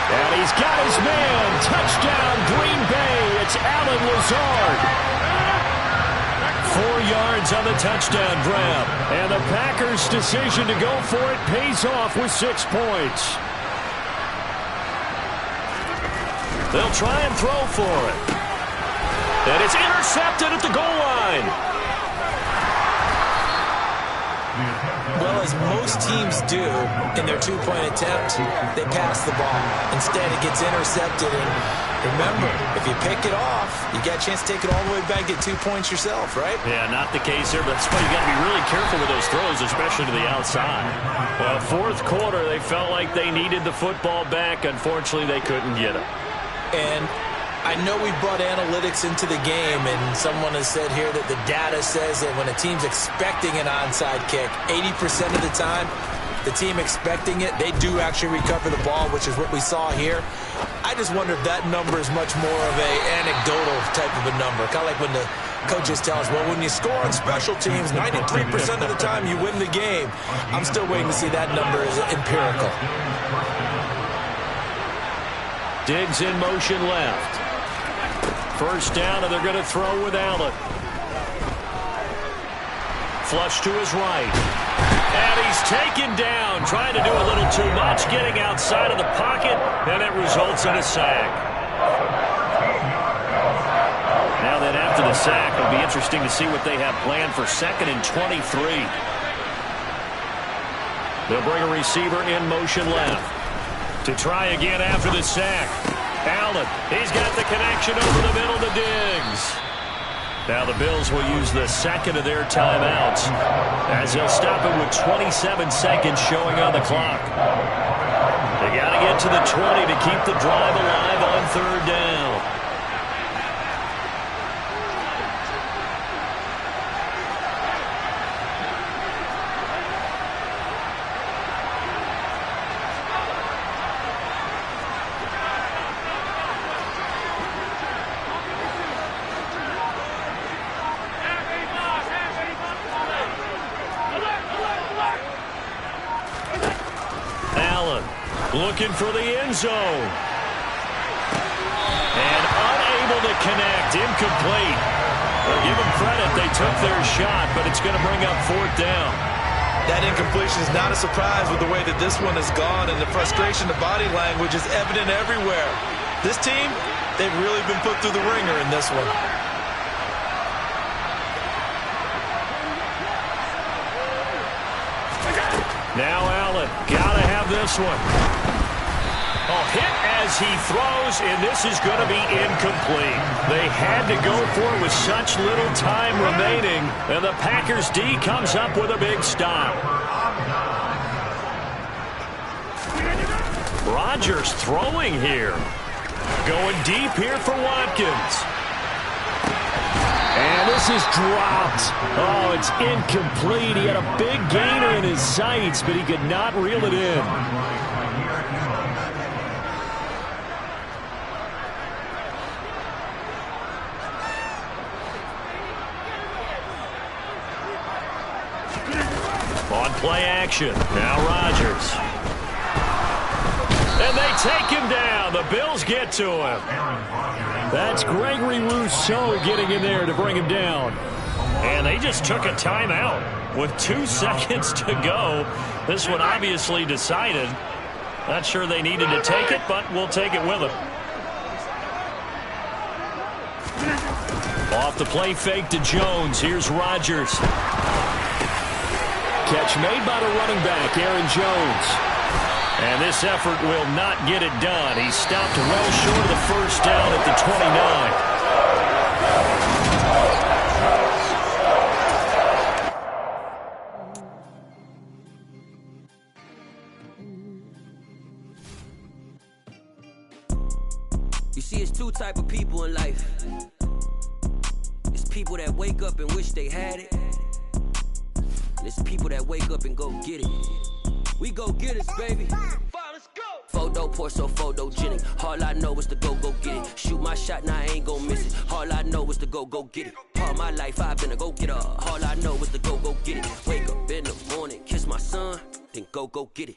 And he's got his man. Touchdown, Green Bay. It's Allen Lazard. 4 yards on the touchdown grab. And the Packers' decision to go for it pays off with 6 points. They'll try and throw for it. And it's intercepted at the goal line. Well, as most teams do in their 2-point attempt, they pass the ball. Instead, it gets intercepted. And remember, if you pick it off, you got a chance to take it all the way back, get 2 points yourself, right? Yeah, not the case here, but that's why you got to be really careful with those throws, especially to the outside. Well, 4th quarter, they felt like they needed the football back. Unfortunately, they couldn't get it. And I know we brought analytics into the game, and someone has said here that the data says that when a team's expecting an onside kick, 80% of the time, the team expecting it, they do actually recover the ball, which is what we saw here. I just wonder if that number is much more of a anecdotal type of a number. Kind of like when the coaches tell us, well, when you score on special teams, 93% of the time you win the game. I'm still waiting to see that number as empirical. Diggs in motion left. First down, and they're going to throw with Allen. Flush to his right. And he's taken down, trying to do a little too much, getting outside of the pocket, and it results in a sack. Now then, after the sack, it'll be interesting to see what they have planned for 2nd and 23. They'll bring a receiver in motion left. To try again after the sack. Allen, he's got the connection over the middle to Diggs. Now the Bills will use the 2nd of their timeouts as they'll stop it with 27 seconds showing on the clock. They got to get to the 20 to keep the drive alive on 3rd down. Looking for the end zone. And unable to connect. Incomplete. Well, give them credit. They took their shot, but it's going to bring up 4th down. That incompletion is not a surprise with the way that this one has gone, and the frustration, the body language is evident everywhere. This team, they've really been put through the ringer in this one. Now Allen, got to have this one. Oh, hit as he throws, and this is going to be incomplete. They had to go for it with such little time remaining, and the Packers D comes up with a big stop. Rodgers throwing here. Going deep here for Watkins. And this is dropped. Oh, it's incomplete. He had a big gainer in his sights, but he could not reel it in. On play action. Now Rodgers. And they take him down. And the Bills get to him. That's Gregory Rousseau getting in there to bring him down. And they just took a timeout with 2 seconds to go. This one obviously decided. Not sure they needed to take it, but we'll take it with them. Off the play fake to Jones. Here's Rodgers. Catch made by the running back, Aaron Jones. And this effort will not get it done. He stopped well short of the first down at the 29. You see, it's 2 type of people in life. It's people that wake up and wish they had it. And it's people that wake up and go get it. We go get it, baby. Let's go. Photo pour so photogenic. All I know is to go get it. Shoot my shot, now I ain't gon' miss it. All I know is to go get it. All my life I've been a go-getter. All I know is to go get it. Wake up in the morning, kiss my son, then go get it.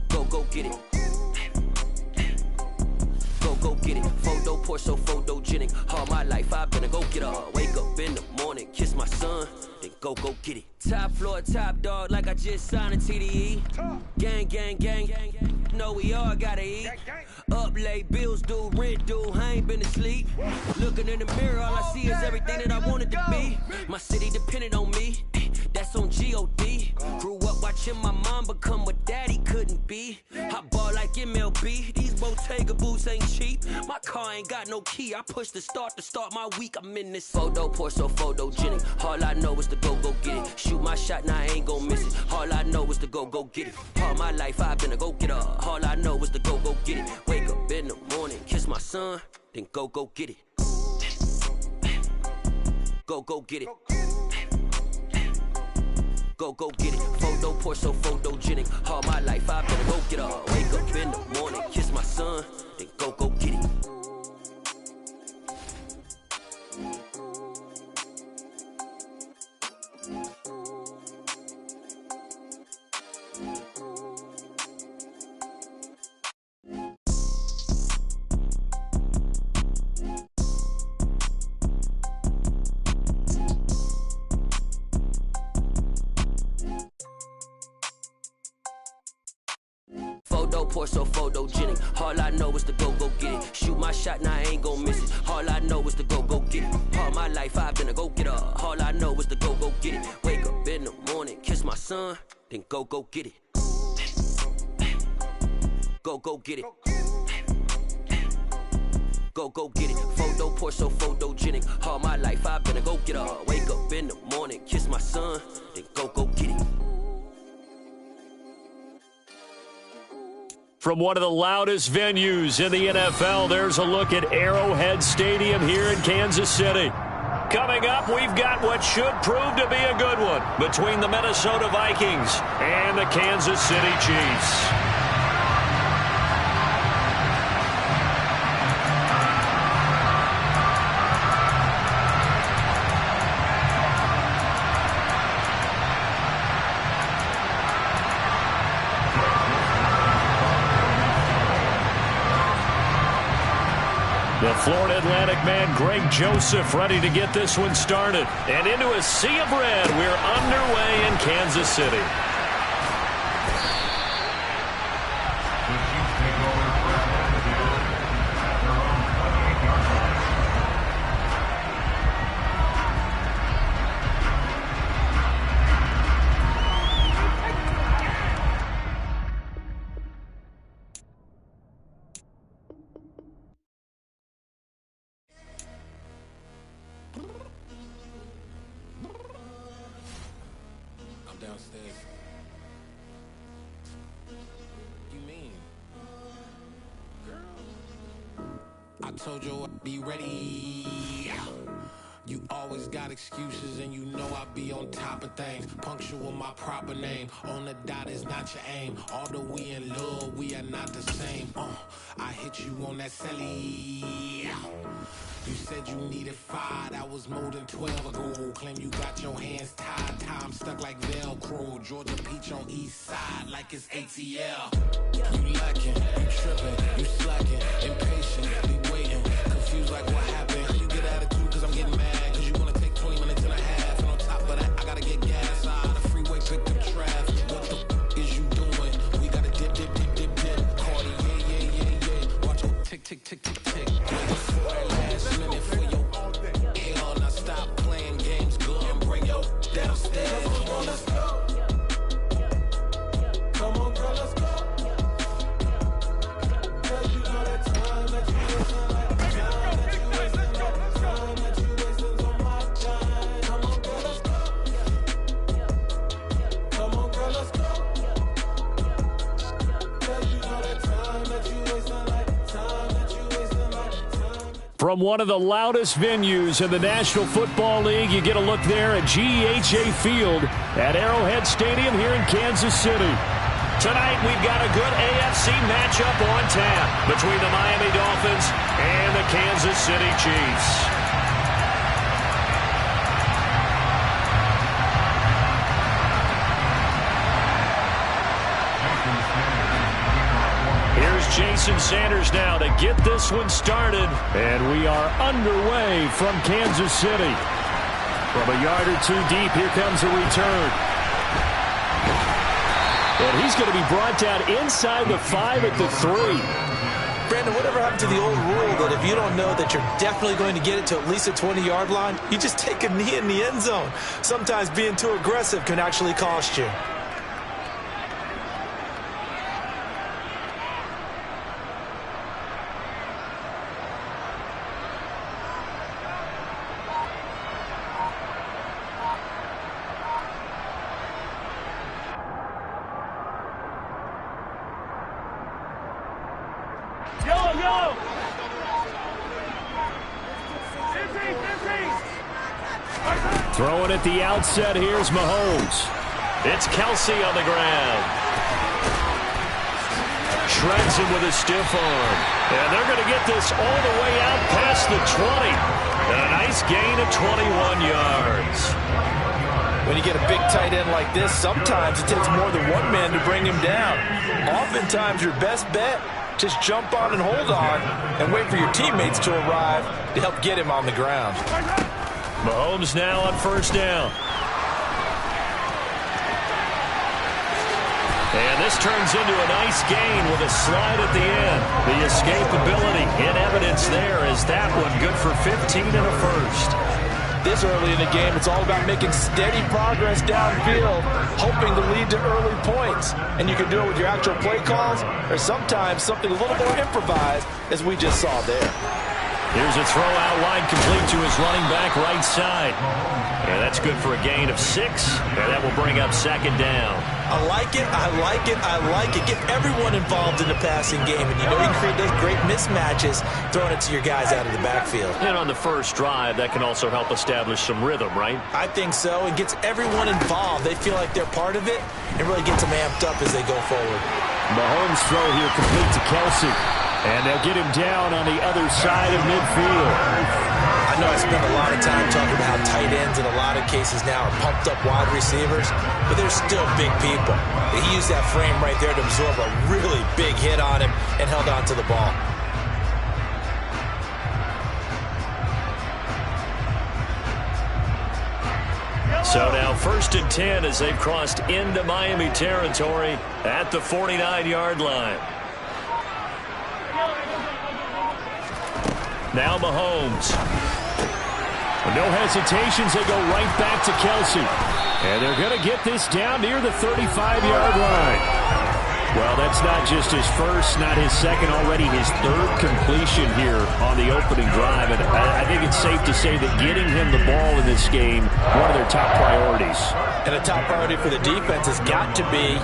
Go get it. Go get it. Photo pour so photogenic. All my life I've been a go-getter. Wake up in the morning, kiss my son, then go get it. Top floor, top dog, like I just signed a TDE. Gang. Know we all gotta eat. Up late, bills due, rent due, I ain't been asleep. Looking in the mirror, all I see is everything that I wanted to be. My city depended on me, that's on G.O.D. Grew up watching my mom become what daddy couldn't be. I ball like MLB, these Bottega boots ain't cheap. My car ain't got no key, I push the start to start my week. I'm in this photo pour so photogenic. All I know is to go get it. Shoot my shot, now I ain't gon' miss it. All I know is to go get it. All my life I've been a go-getter. All I know is to go get it. Wake up in the morning, kiss my son, then go get it. Go get it. Go get it. Photo pour so photogenic. All my life I've been a go-getter. Wake up in the morning, kiss my son, then go get it. Photo pour so photogenic. All I know is to go get it. Shoot my shot, now I ain't gon' miss it. All I know is to go get it. All my life I've been a go-getter. All I know is to go get it. Wake up in the morning, kiss my son, then go get it. Go get it. Go get it. Photo pour so photogenic. All my life I've been a go-getter. Wake up in the morning, kiss my son, then go get it. From one of the loudest venues in the NFL, there's a look at Arrowhead Stadium here in Kansas City. Coming up, we've got what should prove to be a good one between the Minnesota Vikings and the Kansas City Chiefs. The Florida Atlantic man, Greg Joseph, ready to get this one started. And into a sea of red, we're underway in Kansas City. Downstairs. You mean? Girl, I told you I'd be ready. You always got excuses and you know I be on top of things. Punctual with my proper name. On the dot is not your aim. Although we in love, we are not the same. I hit you on that celly. You said you needed 5, that was more than 12 ago. Claim you got your hands tied, time stuck like Velcro. Georgia Peach on east side like it's ATL. You lacking, you tripping, you slacking, impatient, be waiting, confused like what happened. You get attitude cause I'm getting mad, cause you wanna take 20 minutes and a half. And on top of that, I gotta get gas out of the freeway, pick up traffic. What the is you doing? We gotta dip, dip, dip, dip, dip. Cardi, yeah. Watch your tick, tick, tick, tick, tick. Waiting for that last minute for your hell. Now stop playing games, go and bring your downstairs. Come on, let's go. Come on, girl, let's go. Cause you know that time that you wasting, like time that you wasting, like time that you wasting on my time. Come on, girl, let's go. Come on, girl, let's go. Cause you know that time that you wasting, like time that you wasting, like time. From one of the loudest venues in the National Football League, you get a look there at GEHA Field at Arrowhead Stadium here in Kansas City. Tonight, we've got a good AFC matchup on tap between the Miami Dolphins and the Kansas City Chiefs. Here's Jason Sanders now to get this one started. And we are underway from Kansas City. From a yard or two deep, here comes a return. And he's going to be brought down inside the 5 at the 3. Brandon, whatever happened to the old rule that if you don't know that you're definitely going to get it to at least a 20-yard line, you just take a knee in the end zone. Sometimes being too aggressive can actually cost you. Throwing at the outset, here's Mahomes. It's Kelsey on the ground. Shreds him with a stiff arm. And they're going to get this all the way out past the 20. And a nice gain of 21 yards. When you get a big tight end like this, sometimes it takes more than one man to bring him down. Oftentimes, your best bet, just jump on and hold on and wait for your teammates to arrive to help get him on the ground. Mahomes now on first down. And this turns into a nice gain with a slide at the end. The escapability in evidence there as that one good for 15 and a first. This early in the game, it's all about making steady progress downfield, hoping to lead to early points. And you can do it with your actual play calls or sometimes something a little more improvised, as we just saw there. Here's a throw out wide complete to his running back right side. And that's good for a gain of 6. And that will bring up second down. I like it, I like it, I like it. Get everyone involved in the passing game. And you know you can create those great mismatches throwing it to your guys out of the backfield. And on the first drive, that can also help establish some rhythm, right? I think so. It gets everyone involved. They feel like they're part of it and really gets them amped up as they go forward. Mahomes' throw here complete to Kelsey. And they'll get him down on the other side of midfield. I know I spend a lot of time talking about how tight ends in a lot of cases now are pumped up wide receivers, but they're still big people. He used that frame right there to absorb a really big hit on him and held on to the ball. So now 1st and 10 as they've crossed into Miami territory at the 49-yard line. Now Mahomes. No hesitations, they go right back to Kelsey. And they're going to get this down near the 35-yard line. Well, that's not just his first, not his second, already his 3rd completion here on the opening drive. And I think it's safe to say that getting him the ball in this game, one of their top priorities. And a top priority for the defense has got to be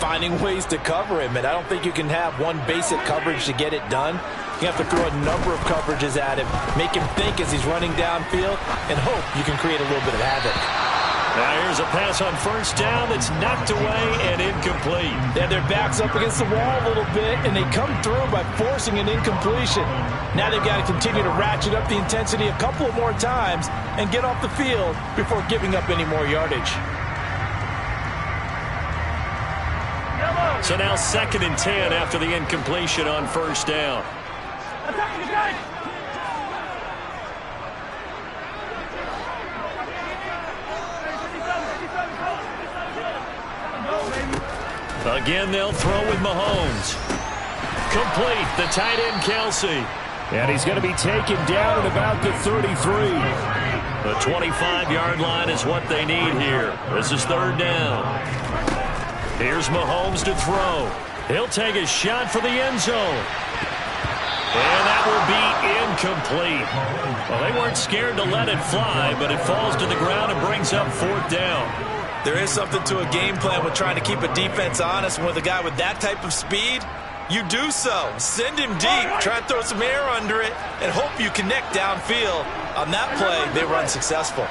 finding ways to cover him. And I don't think you can have one basic coverage to get it done. You have to throw a number of coverages at him, make him think as he's running downfield, and hope you can create a little bit of havoc. Now here's a pass on first down that's knocked away and incomplete. They have their backs up against the wall a little bit, and they come through by forcing an incompletion. Now they've got to continue to ratchet up the intensity a couple of more times and get off the field before giving up any more yardage. So now 2nd and 10 after the incompletion on first down. Again, they'll throw with Mahomes. Complete, the tight end, Kelsey. And he's going to be taken down at about the 33. The 25-yard line is what they need here. This is 3rd down. Here's Mahomes to throw. He'll take a shot for the end zone. And that will be incomplete. Well, they weren't scared to let it fly, but it falls to the ground and brings up 4th down. There is something to a game plan with trying to keep a defense honest. With a guy with that type of speed, you do so. Send him deep, try and throw some air under it, and hope you connect downfield. On that play, they were unsuccessful.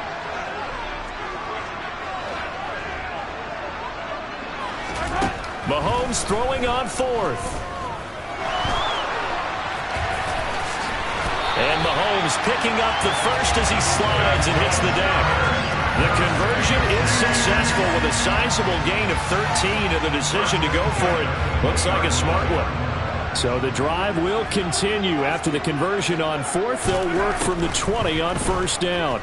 Mahomes throwing on 4th. And Mahomes picking up the first as he slides and hits the deck. The conversion is successful with a sizable gain of 13, and the decision to go for it looks like a smart one. So the drive will continue. After the conversion on 4th, they'll work from the 20 on first down.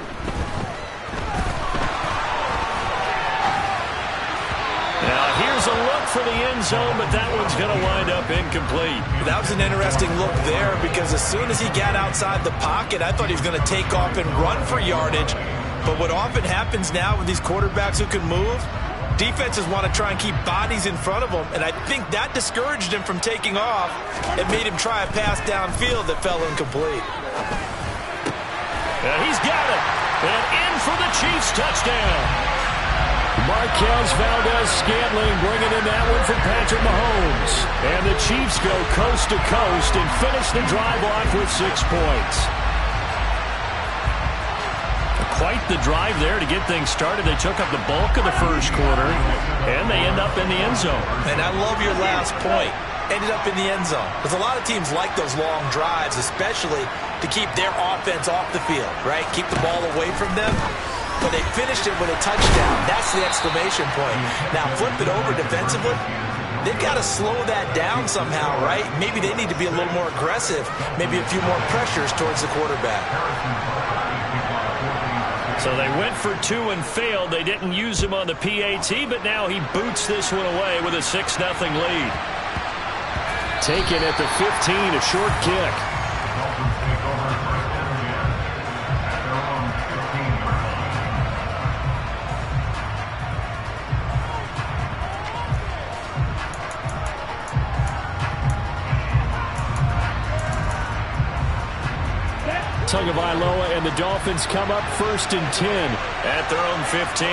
Now here's a look for the end zone, but that one's going to wind up incomplete. That was an interesting look there because as soon as he got outside the pocket, I thought he was going to take off and run for yardage. But what often happens now with these quarterbacks who can move, defenses want to try and keep bodies in front of them, and I think that discouraged him from taking off and made him try a pass downfield that fell incomplete. And he's got it. And in for the Chiefs touchdown. Marquez Valdez-Scantling bringing in that one from Patrick Mahomes. And the Chiefs go coast to coast and finish the drive off with 6 points. Quite the drive there to get things started. They took up the bulk of the first quarter, and they end up in the end zone. And I love your last point. Ended up in the end zone. Because a lot of teams like those long drives, especially to keep their offense off the field, right? Keep the ball away from them. But they finished it with a touchdown. That's the exclamation point. Now flip it over defensively. They've got to slow that down somehow, right? Maybe they need to be a little more aggressive. Maybe a few more pressures towards the quarterback. So they went for 2 and failed. They didn't use him on the PAT, but now he boots this one away with a 6-0 lead. Taken at the 15, a short kick. Tagovailoa and the Dolphins come up 1st and 10 at their own 15.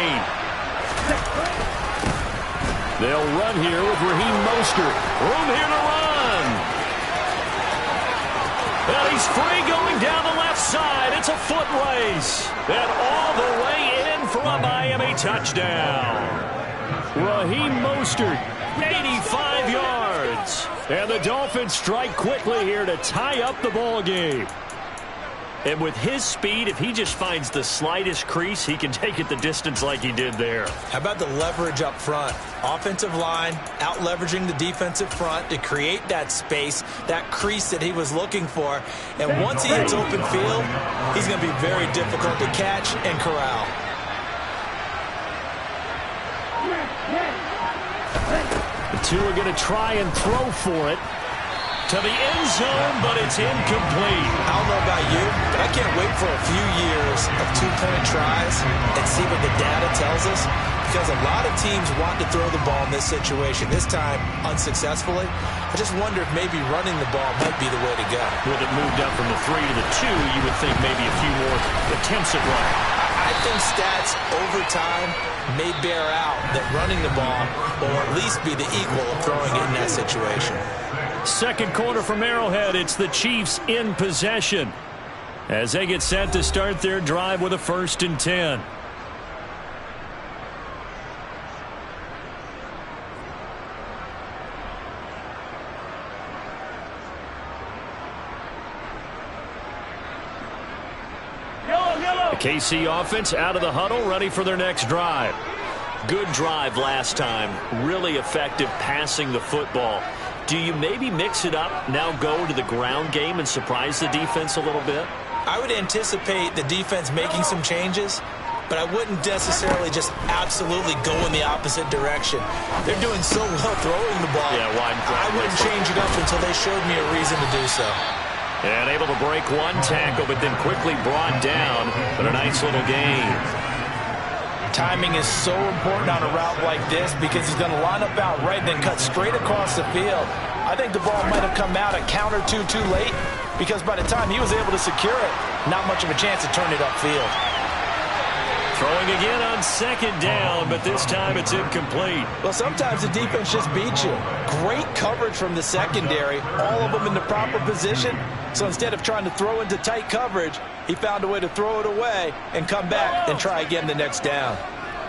They'll run here with Raheem Mostert. Room here to run. Well, he's free going down the left side. It's a foot race. And all the way in for a Miami touchdown. Raheem Mostert, 85 yards. And the Dolphins strike quickly here to tie up the ball game. And with his speed, if he just finds the slightest crease, he can take it the distance like he did there. How about the leverage up front? Offensive line out leveraging the defensive front to create that space, that crease that he was looking for. And once he hits open field, he's going to be very difficult to catch and corral. The two are going to try and throw for it. To the end zone, but it's incomplete. I don't know about you, but I can't wait for a few years of two-point tries and see what the data tells us, because a lot of teams want to throw the ball in this situation, this time unsuccessfully. I just wonder if maybe running the ball might be the way to go. With it moved up from the 3 to the 2, you would think maybe a few more attempts at running. I think stats over time may bear out that running the ball will at least be the equal of throwing it in that situation. Second quarter from Arrowhead. It's the Chiefs in possession as they get set to start their drive with a 1st and 10. The KC offense out of the huddle, ready for their next drive. Good drive last time. Really effective passing the football. Do you maybe mix it up, now go to the ground game and surprise the defense a little bit? I would anticipate the defense making some changes, but I wouldn't necessarily just absolutely go in the opposite direction. They're doing so well throwing the ball. Yeah, wide. I wouldn't change it up until they showed me a reason to do so. And able to break one tackle, but then quickly brought down. But a nice little gain. Timing is so important on a route like this because he's going to line up out right and then cut straight across the field. I think the ball might have come out a count or two too late because by the time he was able to secure it, not much of a chance to turn it upfield. Throwing again on 2nd down, but this time it's incomplete. Well, sometimes the defense just beats you. Great coverage from the secondary, all of them in the proper position. So instead of trying to throw into tight coverage, he found a way to throw it away and come back and try again the next down.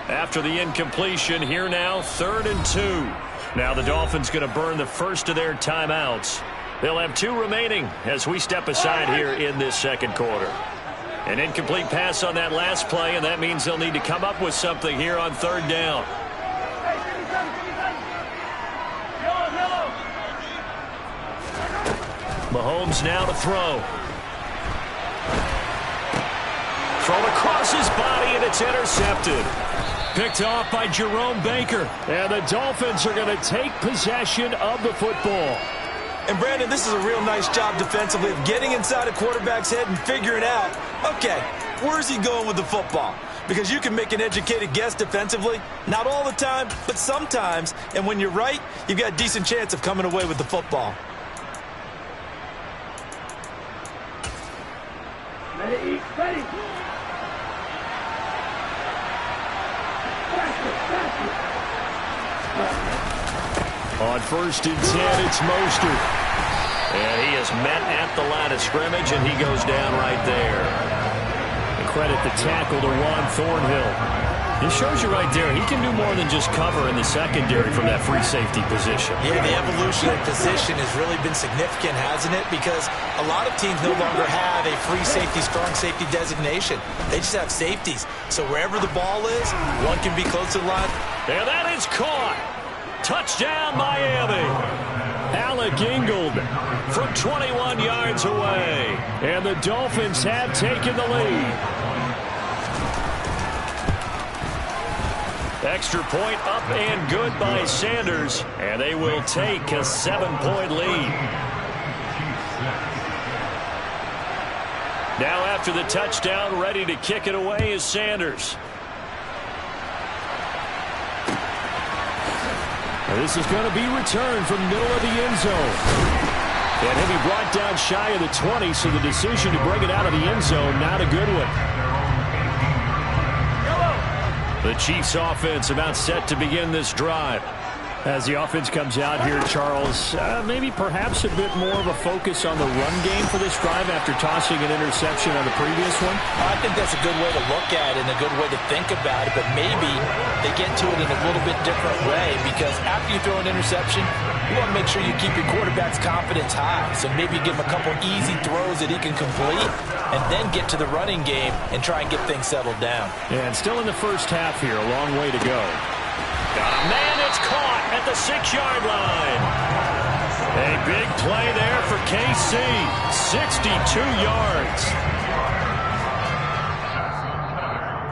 After the incompletion, here now, 3rd and 2. Now the Dolphins going to burn the first of their timeouts. They'll have 2 remaining as we step aside here in this second quarter. An incomplete pass on that last play, and that means they'll need to come up with something here on 3rd down. Mahomes now to throw. Thrown across his body, and it's intercepted. Picked off by Jerome Baker. And the Dolphins are going to take possession of the football. And, Brandon, this is a real nice job defensively of getting inside a quarterback's head and figuring out, okay, where's he going with the football? Because you can make an educated guess defensively. Not all the time, but sometimes. And when you're right, you've got a decent chance of coming away with the football. Ready, ready. On 1st and 10, it's Mostert. And he is met at the line of scrimmage, and he goes down right there. And credit the tackle to Juan Thornhill. This shows you right there, he can do more than just cover in the secondary from that free safety position. Yeah, the evolution of position has really been significant, hasn't it? Because a lot of teams no longer have a free safety, strong safety designation. They just have safeties. So wherever the ball is, one can be close to the line. And that is caught. Touchdown, Miami. Alec Ingold From 21 yards away. And the Dolphins have taken the lead. Extra point up and good by Sanders. And they will take a 7-point lead. Now after the touchdown, ready to kick it away is Sanders. This is going to be returned from the middle of the end zone. And he'll be brought down shy of the 20, so the decision to bring it out of the end zone, not a good one. The Chiefs offense about set to begin this drive. As the offense comes out here, Charles, maybe perhaps a bit more of a focus on the run game for this drive after tossing an interception on the previous one? I think that's a good way to look at it and a good way to think about it, but maybe they get to it in a little bit different way because after you throw an interception, you want to make sure you keep your quarterback's confidence high. So maybe give him a couple easy throws that he can complete and then get to the running game and try and get things settled down. And still in the first half here, a long way to go. Got a man, it's caught at the 6-yard line. A big play there for KC. 62 yards.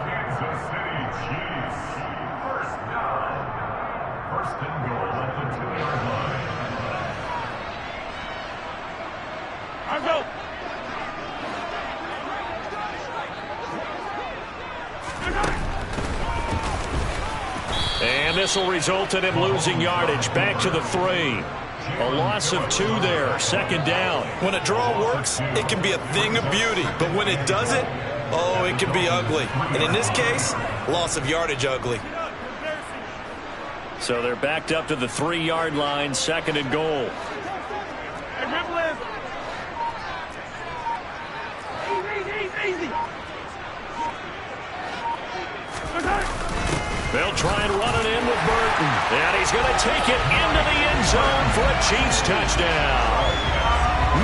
Kansas City Chiefs. First down. First and goal at the 2-yard line. I'll go. And this will result in him losing yardage. Back to the 3. A loss of 2 there. Second down. When a draw works, it can be a thing of beauty. But when it doesn't, oh, it can be ugly. And in this case, loss of yardage ugly. So they're backed up to the 3-yard line. Second and goal. They'll try and run it in with Burton. And he's going to take it into the end zone for a Chiefs touchdown.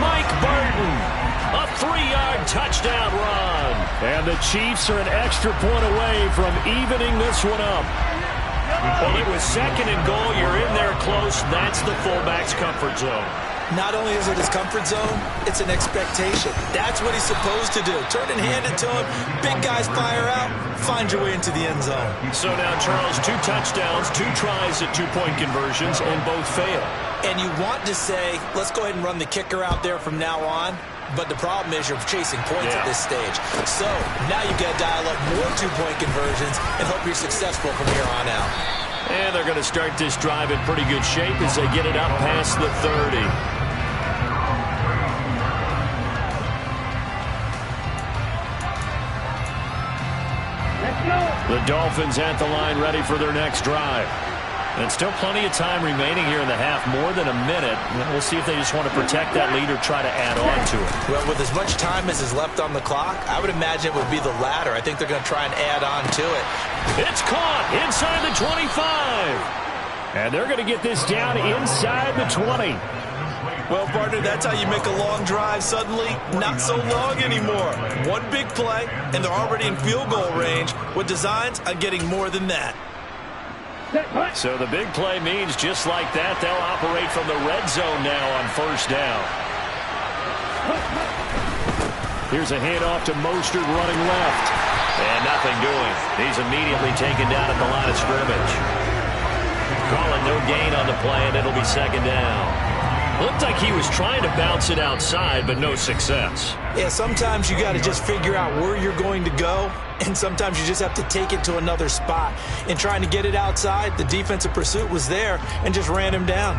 Mike Burton, a 3-yard touchdown run. And the Chiefs are an extra point away from evening this one up. Well, it was 2nd and goal. You're in there close. That's the fullback's comfort zone. Not only is it his comfort zone, it's an expectation. That's what he's supposed to do. Turn and hand it to him. Big guys fire out. Find your way into the end zone. So now, Charles, 2 touchdowns, 2 tries at 2-point conversions, and both fail. And you want to say, let's go ahead and run the kicker out there from now on. But the problem is you're chasing points at this stage. So now you've got to dial up more 2-point conversions and hope you're successful from here on out. And they're going to start this drive in pretty good shape as they get it up past the 30. The Dolphins at the line ready for their next drive. And still plenty of time remaining here in the half, more than a minute. We'll see if they just want to protect that lead or try to add on to it. Well, with as much time as is left on the clock, I would imagine it would be the latter. I think they're going to try and add on to it. It's caught inside the 25. And they're going to get this down inside the 20. Well, partner, that's how you make a long drive suddenly not so long anymore. One big play, and they're already in field goal range with designs on getting more than that. So the big play means just like that, they'll operate from the red zone now on 1st down. Here's a handoff to Mostert running left. And nothing doing. He's immediately taken down at the line of scrimmage. Calling no gain on the play, and it'll be 2nd down. Looked like he was trying to bounce it outside, but no success. Yeah, sometimes you got to just figure out where you're going to go, and sometimes you just have to take it to another spot. In trying to get it outside, the defensive pursuit was there and just ran him down.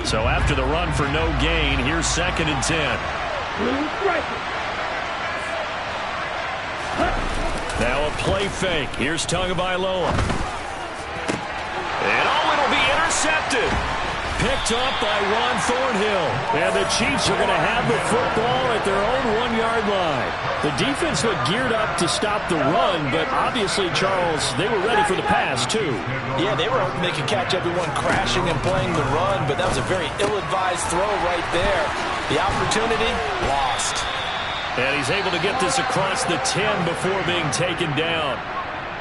So after the run for no gain, here's 2nd and 10. Now a play fake. Here's Tagovailoa. And it'll be intercepted. Picked up by Ron Thornhill. And the Chiefs are going to have the football at their own 1-yard line. The defense looked geared up to stop the run, but obviously, Charles, they were ready for the pass, too. Yeah, they were hoping they could catch everyone crashing and playing the run, but that was a very ill-advised throw right there. The opportunity, lost. And he's able to get this across the 10 before being taken down.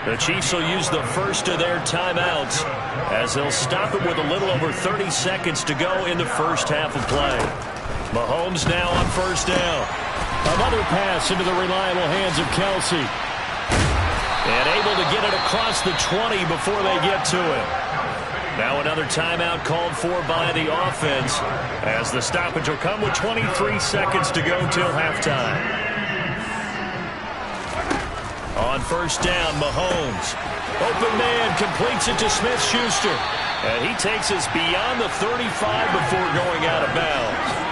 The Chiefs will use the first of their timeouts as they'll stop it with a little over 30 seconds to go in the first half of play. Mahomes now on 1st down. Another pass into the reliable hands of Kelsey. And able to get it across the 20 before they get to it. Now another timeout called for by the offense as the stoppage will come with 23 seconds to go till halftime. On 1st down, Mahomes. Open man completes it to Smith-Schuster. And he takes us beyond the 35 before going out of bounds.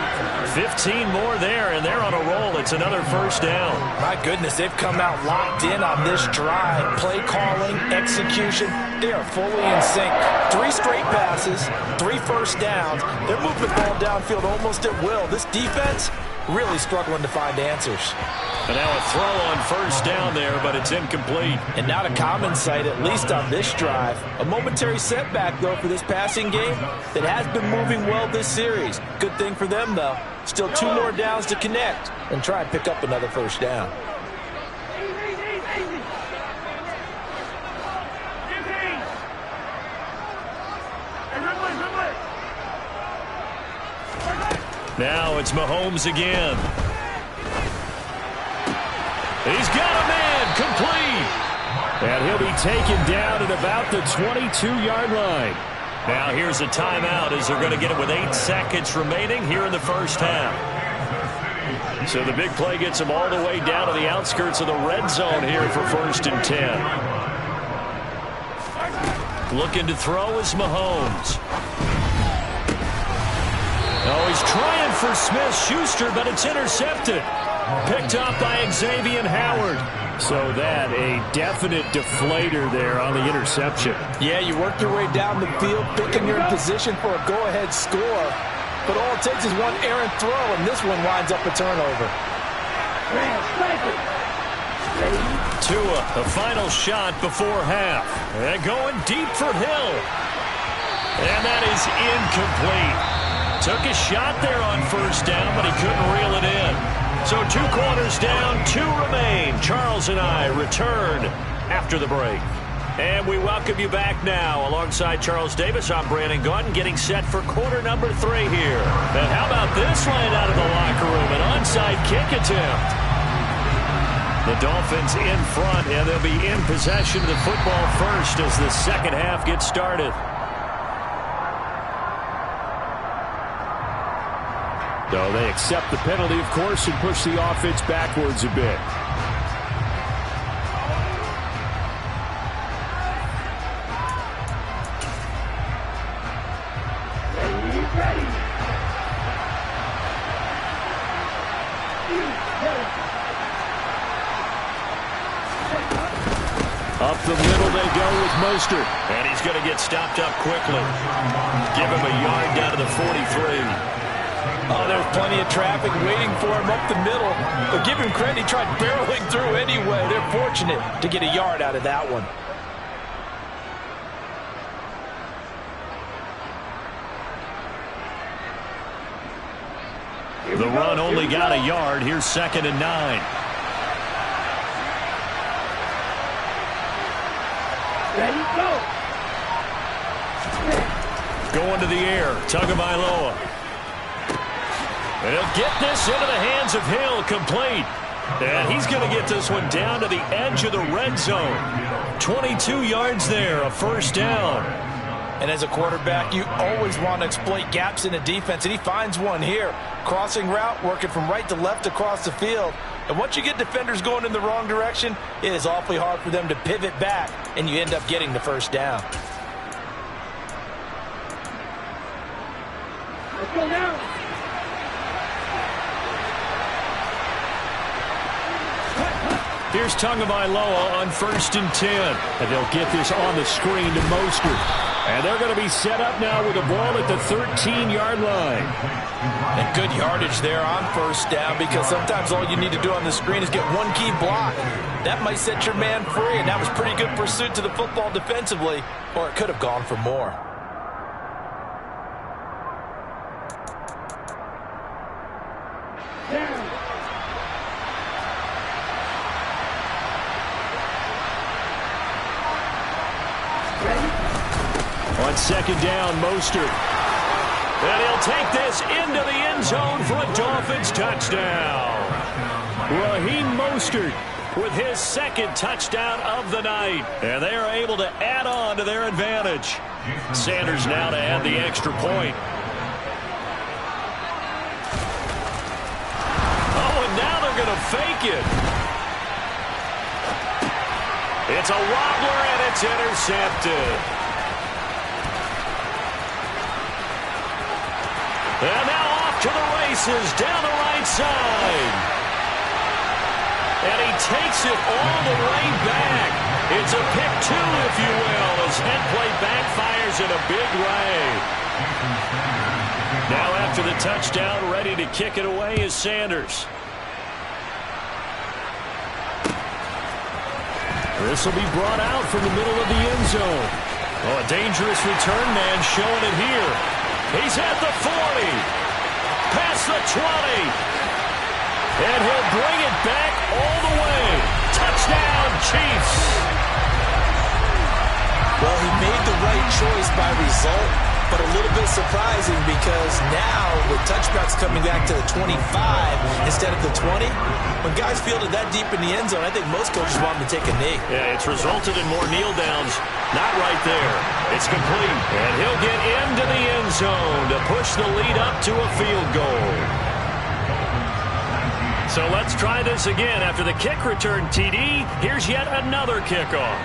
15 more there, and they're on a roll. It's another 1st down. My goodness, they've come out locked in on this drive. Play calling, execution, they are fully in sync. 3 straight passes, 3 first downs. They're moving the ball downfield almost at will. This defense really struggling to find answers. And now a throw on 1st down there, but it's incomplete. And not a common sight, at least on this drive. A momentary setback, though, for this passing game that has been moving well this series. Good thing for them, though. Still 2 more downs to connect and try and pick up another 1st down. Now it's Mahomes again. He's got a man complete. And he'll be taken down at about the 22-yard line. Now here's a timeout as they're going to get it with 8 seconds remaining here in the first half. So the big play gets them all the way down to the outskirts of the red zone here for 1st and 10. Looking to throw is Mahomes. Oh, he's trying for Smith-Schuster, but it's intercepted. Picked up by Xavier Howard. So that a definite deflator there on the interception. Yeah, you work your way down the field, thinking you're in position for a go-ahead score. But all it takes is one errant throw, and this one winds up a turnover. Tua, the final shot before half. And going deep for Hill. And that is incomplete. Took a shot there on first down, but he couldn't reel it in. So 2 quarters down, 2 remain. Charles and I return after the break. And we welcome you back now. Alongside Charles Davis, I'm Brandon Gaudin, getting set for quarter number 3 here. And how about this line out of the locker room? An onside kick attempt. The Dolphins in front, and they'll be in possession of the football first as the second half gets started. So they accept the penalty, of course, and push the offense backwards a bit. Up the middle they go with Mostert. And he's going to get stopped up quickly. Give him a yard down to the 43. Oh, there's plenty of traffic waiting for him up the middle. But give him credit, he tried barreling through anyway. They're fortunate to get a yard out of that one. The run only got a yard. Here's 2nd and 9. Ready, go. Going to the air. Tagovailoa. And he'll get this into the hands of Hill, complete. And he's going to get this one down to the edge of the red zone. 22 yards there, a first down. And as a quarterback, you always want to exploit gaps in the defense, and he finds one here. Crossing route, working from right to left across the field. And once you get defenders going in the wrong direction, it is awfully hard for them to pivot back, and you end up getting the first down. Let's go now. Here's Tagovailoa on 1st and 10. And they'll get this on the screen to Mostert. And they're going to be set up now with the ball at the 13-yard line. And good yardage there on first down, because sometimes all you need to do on the screen is get one key block. That might set your man free, and that was pretty good pursuit to the football defensively, or it could have gone for more. On 2nd down, Mostert. And he'll take this into the end zone for a Dolphins touchdown. Raheem Mostert with his 2nd touchdown of the night. And they are able to add on to their advantage. Sanders now to add the extra point. Oh, and now they're going to fake it. It's a wobbler, and it's intercepted. And now off to the races down the right side. And he takes it all the way back. It's a pick 2, if you will, as head play backfires in a big way. Now after the touchdown, ready to kick it away is Sanders. This will be brought out from the middle of the end zone. Oh, a dangerous return man showing it here. He's at the 40, past the 20, and he'll bring it back all the way. Touchdown, Chiefs. Well, he made the right choice by result, but a little bit surprising because now with touchbacks coming back to the 25 instead of the 20, when guys field it that deep in the end zone, I think most coaches want them to take a knee. Yeah, it's resulted in more kneel downs. Not right there. It's complete. And he'll get into the end zone to push the lead up to a field goal. So let's try this again. After the kick return TD, here's yet another kickoff.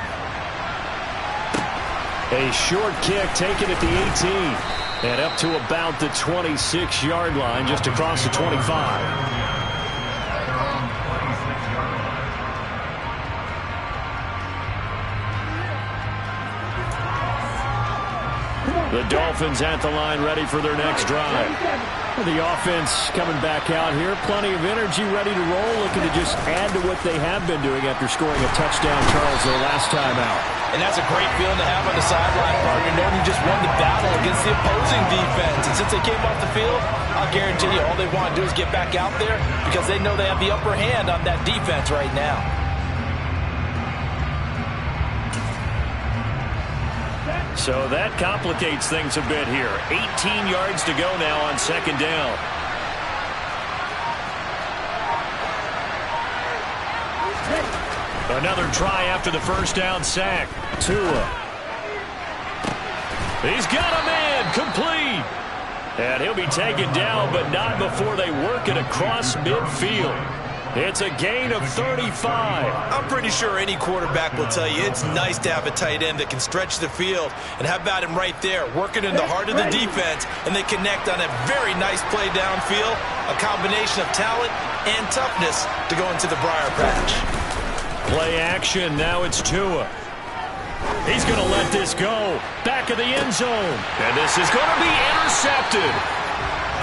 A short kick taken at the 18. And up to about the 26-yard line, just across the 25. The Dolphins at the line, ready for their next drive. The offense coming back out here. Plenty of energy, ready to roll, looking to just add to what they have been doing after scoring a touchdown, Charles, their last time out. And that's a great feeling to have on the sideline, partner, knowing you just won the battle against the opposing defense. And since they came off the field, I'll guarantee you all they want to do is get back out there because they know they have the upper hand on that defense right now. So that complicates things a bit here. 18 yards to go now on second down. Another try after the first down sack. Tua. He's got a man complete. And he'll be taken down, but not before they work it across midfield. It's a gain of 35. I'm pretty sure any quarterback will tell you it's nice to have a tight end that can stretch the field. And how about him right there, working in the heart of the defense, and they connect on a very nice play downfield, a combination of talent and toughness to go into the briar patch. Play action, now it's Tua. He's going to let this go. Back of the end zone. And this is going to be intercepted.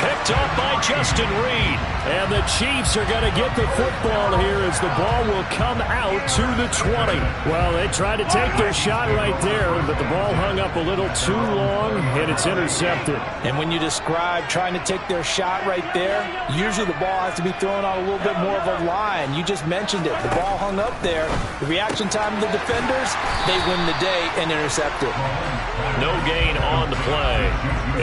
Picked up by Justin Reed. And the Chiefs are going to get the football here as the ball will come out to the 20. Well, they tried to take their shot right there, but the ball hung up a little too long, and it's intercepted. And when you describe trying to take their shot right there, usually the ball has to be thrown on a little bit more of a line. You just mentioned it. The ball hung up there. The reaction time of the defenders, they win the day and intercept it. No gain on the play,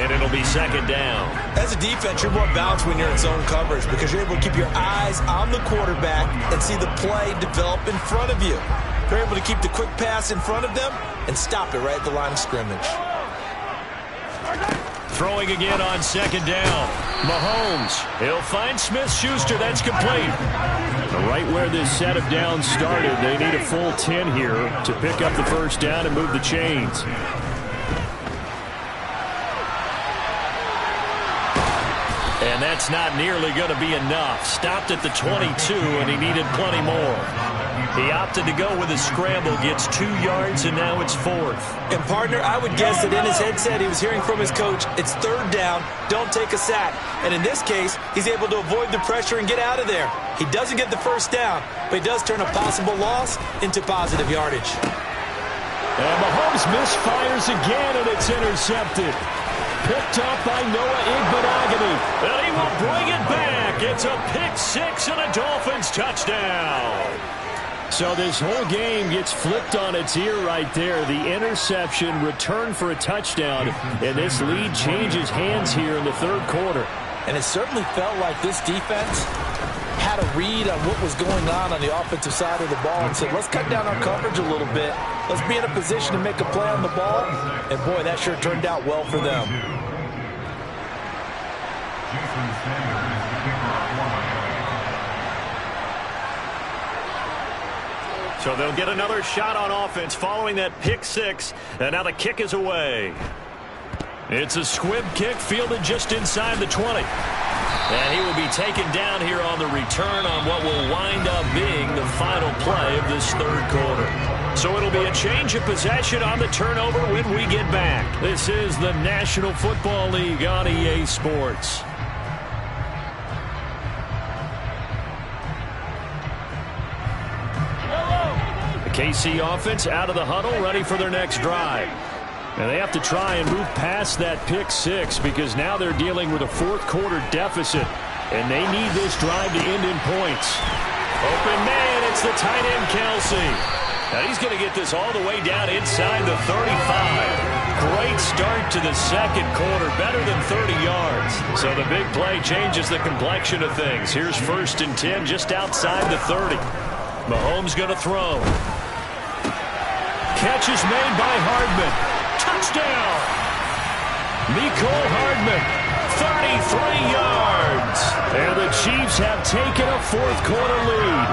and it'll be second down. As a defense, you're more balanced when you're in zone coverage because you're able to keep your eyes on the quarterback and see the play develop in front of you. You're able to keep the quick pass in front of them and stop it right at the line of scrimmage. Throwing again on second down. Mahomes. He'll find Smith-Schuster. That's complete. Right where this set of downs started, they need a full 10 here to pick up the first down and move the chains. And that's not nearly going to be enough. Stopped at the 22, and he needed plenty more. He opted to go with a scramble, gets 2 yards, and now it's fourth. And, partner, I would guess that in his headset he was hearing from his coach, it's third down, don't take a sack. And in this case, he's able to avoid the pressure and get out of there. He doesn't get the first down, but he does turn a possible loss into positive yardage. And Mahomes misfires again, and it's intercepted. Picked up by Noah Igbenogany. And he will bring it back. It's a pick six and a Dolphins touchdown. So this whole game gets flipped on its ear right there. The interception, return for a touchdown, and this lead changes hands here in the third quarter. And it certainly felt like this defense had a read on what was going on the offensive side of the ball and said, let's cut down our coverage a little bit. Let's be in a position to make a play on the ball. And, boy, that sure turned out well for them. So they'll get another shot on offense following that pick six. And now the kick is away. It's a squib kick fielded just inside the 20. And he will be taken down here on the return on what will wind up being the final play of this third quarter. So it'll be a change of possession on the turnover when we get back. This is the National Football League on EA Sports. The KC offense out of the huddle, ready for their next drive. And they have to try and move past that pick six because now they're dealing with a fourth quarter deficit. And they need this drive to end in points. Open man, it's the tight end Kelsey. Now he's going to get this all the way down inside the 35. Great start to the second quarter, better than 30 yards. So the big play changes the complexion of things. Here's 1st and 10 just outside the 30. Mahomes going to throw. Catch is made by Hardman. Touchdown! Mecole Hardman, 33 yards. And the Chiefs have taken a fourth quarter lead.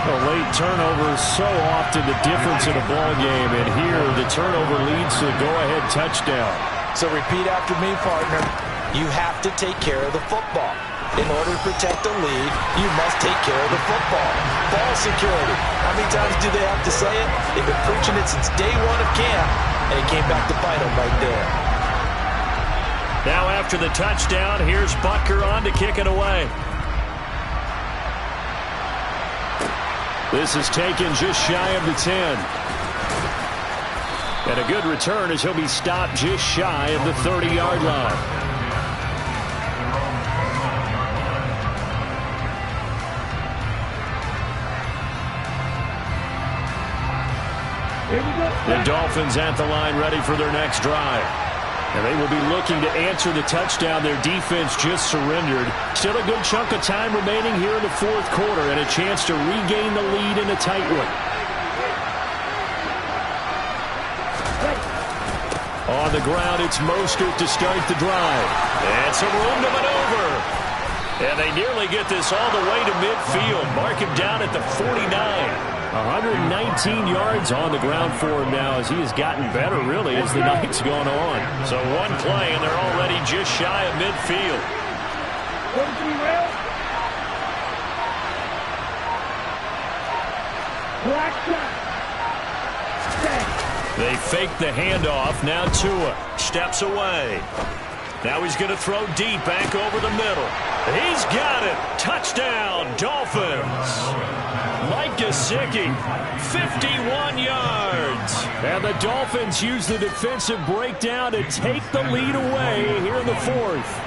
A late turnover is so often the difference in a ball game, and here the turnover leads to a go-ahead touchdown. So repeat after me, partner. You have to take care of the football. In order to protect the lead, you must take care of the football. Ball security. How many times do they have to say it? They've been preaching it since day one of camp. and it came back to bite him right there. Now after the touchdown, here's Butker on to kick it away. This is taken just shy of the 10. And a good return as he'll be stopped just shy of the 30-yard line. The Dolphins at the line ready for their next drive. And they will be looking to answer the touchdown their defense just surrendered. Still a good chunk of time remaining here in the fourth quarter and a chance to regain the lead in a tight one. On the ground, it's Mostert to start the drive. And some room to maneuver. And they nearly get this all the way to midfield. Mark him down at the 49. 119 yards on the ground for him now as he has gotten better, really, as the night's gone on. So one play, and they're already just shy of midfield. They fake the handoff. Now Tua steps away. Now he's going to throw deep back over the middle. He's got it. Touchdown, Dolphins. Mike Gesicki, 51 yards. And the Dolphins use the defensive breakdown to take the lead away here in the fourth.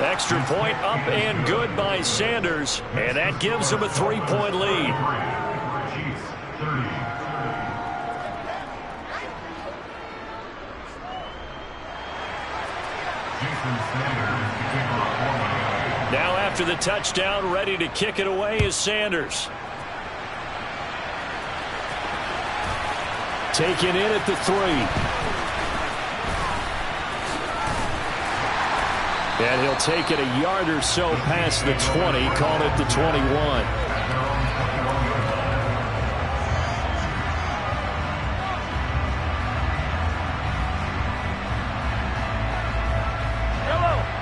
Extra point up and good by Sanders. And that gives them a 3-point lead. Now after the touchdown, ready to kick it away is Sanders. Taken in at the 3. And he'll take it a yard or so past the 20, call it the 21.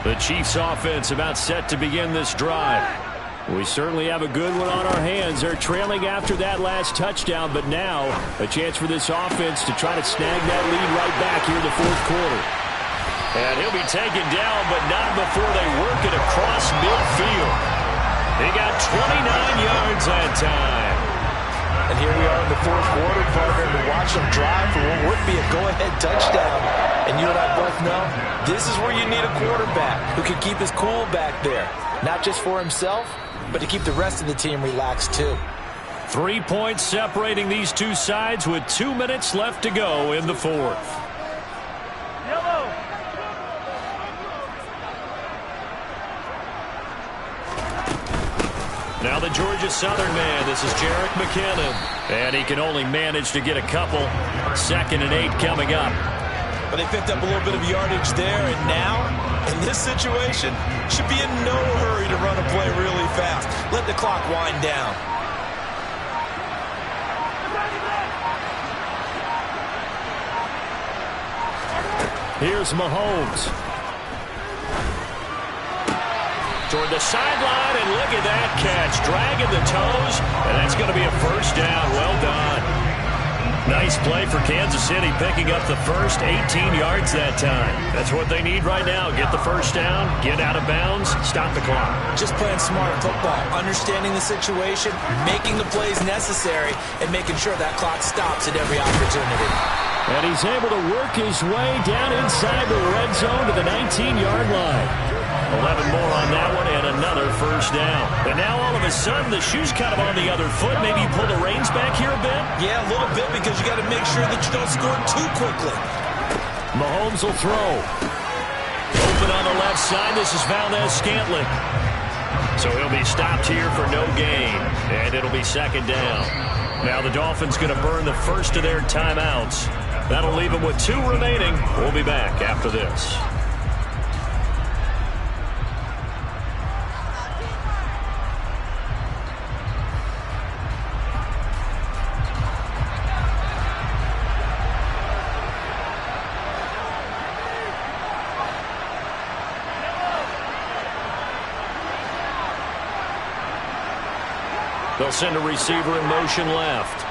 The Chiefs offense about set to begin this drive. We certainly have a good one on our hands. They're trailing after that last touchdown, but now a chance for this offense to try to snag that lead right back here in the fourth quarter. And he'll be taken down, but not before they work it across midfield. He got 29 yards that time. And here we are in the fourth quarter, partner, to watch them drive for what would be a go-ahead touchdown. And you and I both know this is where you need a quarterback who can keep his cool back there. Not just for himself, but to keep the rest of the team relaxed too. 3 points separating these two sides with 2 minutes left to go in the fourth. Now the Georgia Southern man, this is Jerick McKinnon. And he can only manage to get a couple. 2nd and 8 coming up. But they picked up a little bit of yardage there, and now, in this situation, should be in no hurry to run a play really fast. Let the clock wind down. Here's Mahomes. Toward the sideline, and look at that catch. Dragging the toes, and that's going to be a first down. Well done. Nice play for Kansas City, picking up the first 18 yards that time. That's what they need right now. Get the first down, get out of bounds, stop the clock. Just playing smart football, understanding the situation, making the plays necessary, and making sure that clock stops at every opportunity. And he's able to work his way down inside the red zone to the 19-yard line. 11 more on that one and another first down. And now all of a sudden the shoe's kind of on the other foot. Maybe you pull the reins back here a bit? Yeah, a little bit because you got to make sure that you don't score too quickly. Mahomes will throw. Open on the left side. This is Valdez-Scantling. So he'll be stopped here for no gain. And it'll be 2nd down. Now the Dolphins going to burn the first of their timeouts. That'll leave them with 2 remaining. We'll be back after this. They'll send a receiver in motion left.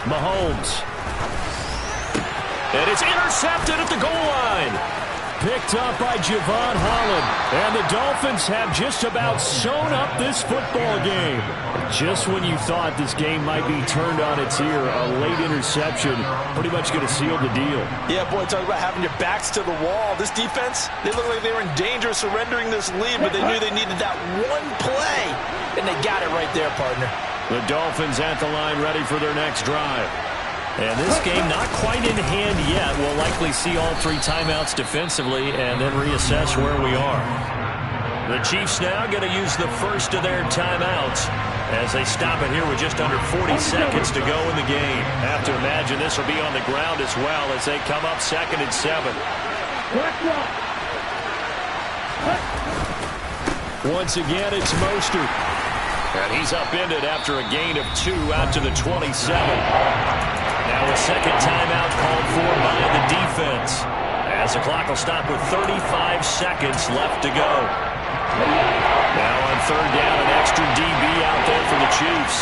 Mahomes. And it's intercepted at the goal line. Picked up by Javon Holland. And the Dolphins have just about sewn up this football game. Just when you thought this game might be turned on its ear, a late interception pretty much going to seal the deal. Yeah, boy, talk about having your backs to the wall. This defense, they look like they were in danger of surrendering this lead, but they knew they needed that one play, and they got it right there, partner. The Dolphins at the line ready for their next drive. And this game not quite in hand yet. We'll likely see all 3 timeouts defensively and then reassess where we are. The Chiefs now going to use the first of their timeouts as they stop it here with just under 40 seconds to go in the game. Have to imagine this will be on the ground as well as they come up 2nd and 7. Once again, it's Mostert. And he's upended after a gain of 2 out to the 27. Now a second timeout called for by the defense, as the clock will stop with 35 seconds left to go. Now on 3rd down, an extra DB out there for the Chiefs.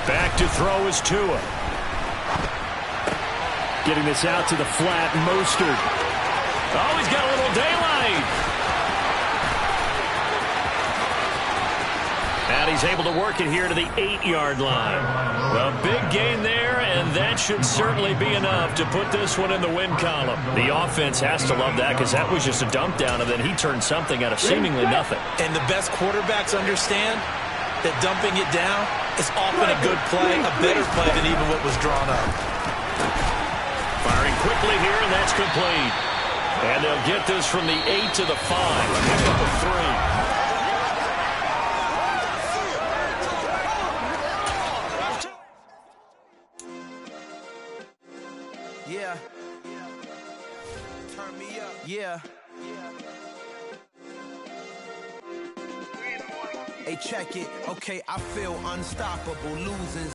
Back to throw is Tua. Getting this out to the flat, Mostert. Oh, he's got a little daylight. And he's able to work it here to the 8-yard line. A big gain there, and that should certainly be enough to put this one in the win column. The offense has to love that because that was just a dump down, and then he turned something out of seemingly nothing. And the best quarterbacks understand that dumping it down is often a good play, a better play than even what was drawn up. Firing quickly here, and that's complete. And they'll get this from the 8 to the 5. Pick up a 3. Yeah. Turn me up. Yeah. Hey, check it. Okay, I feel unstoppable. Losing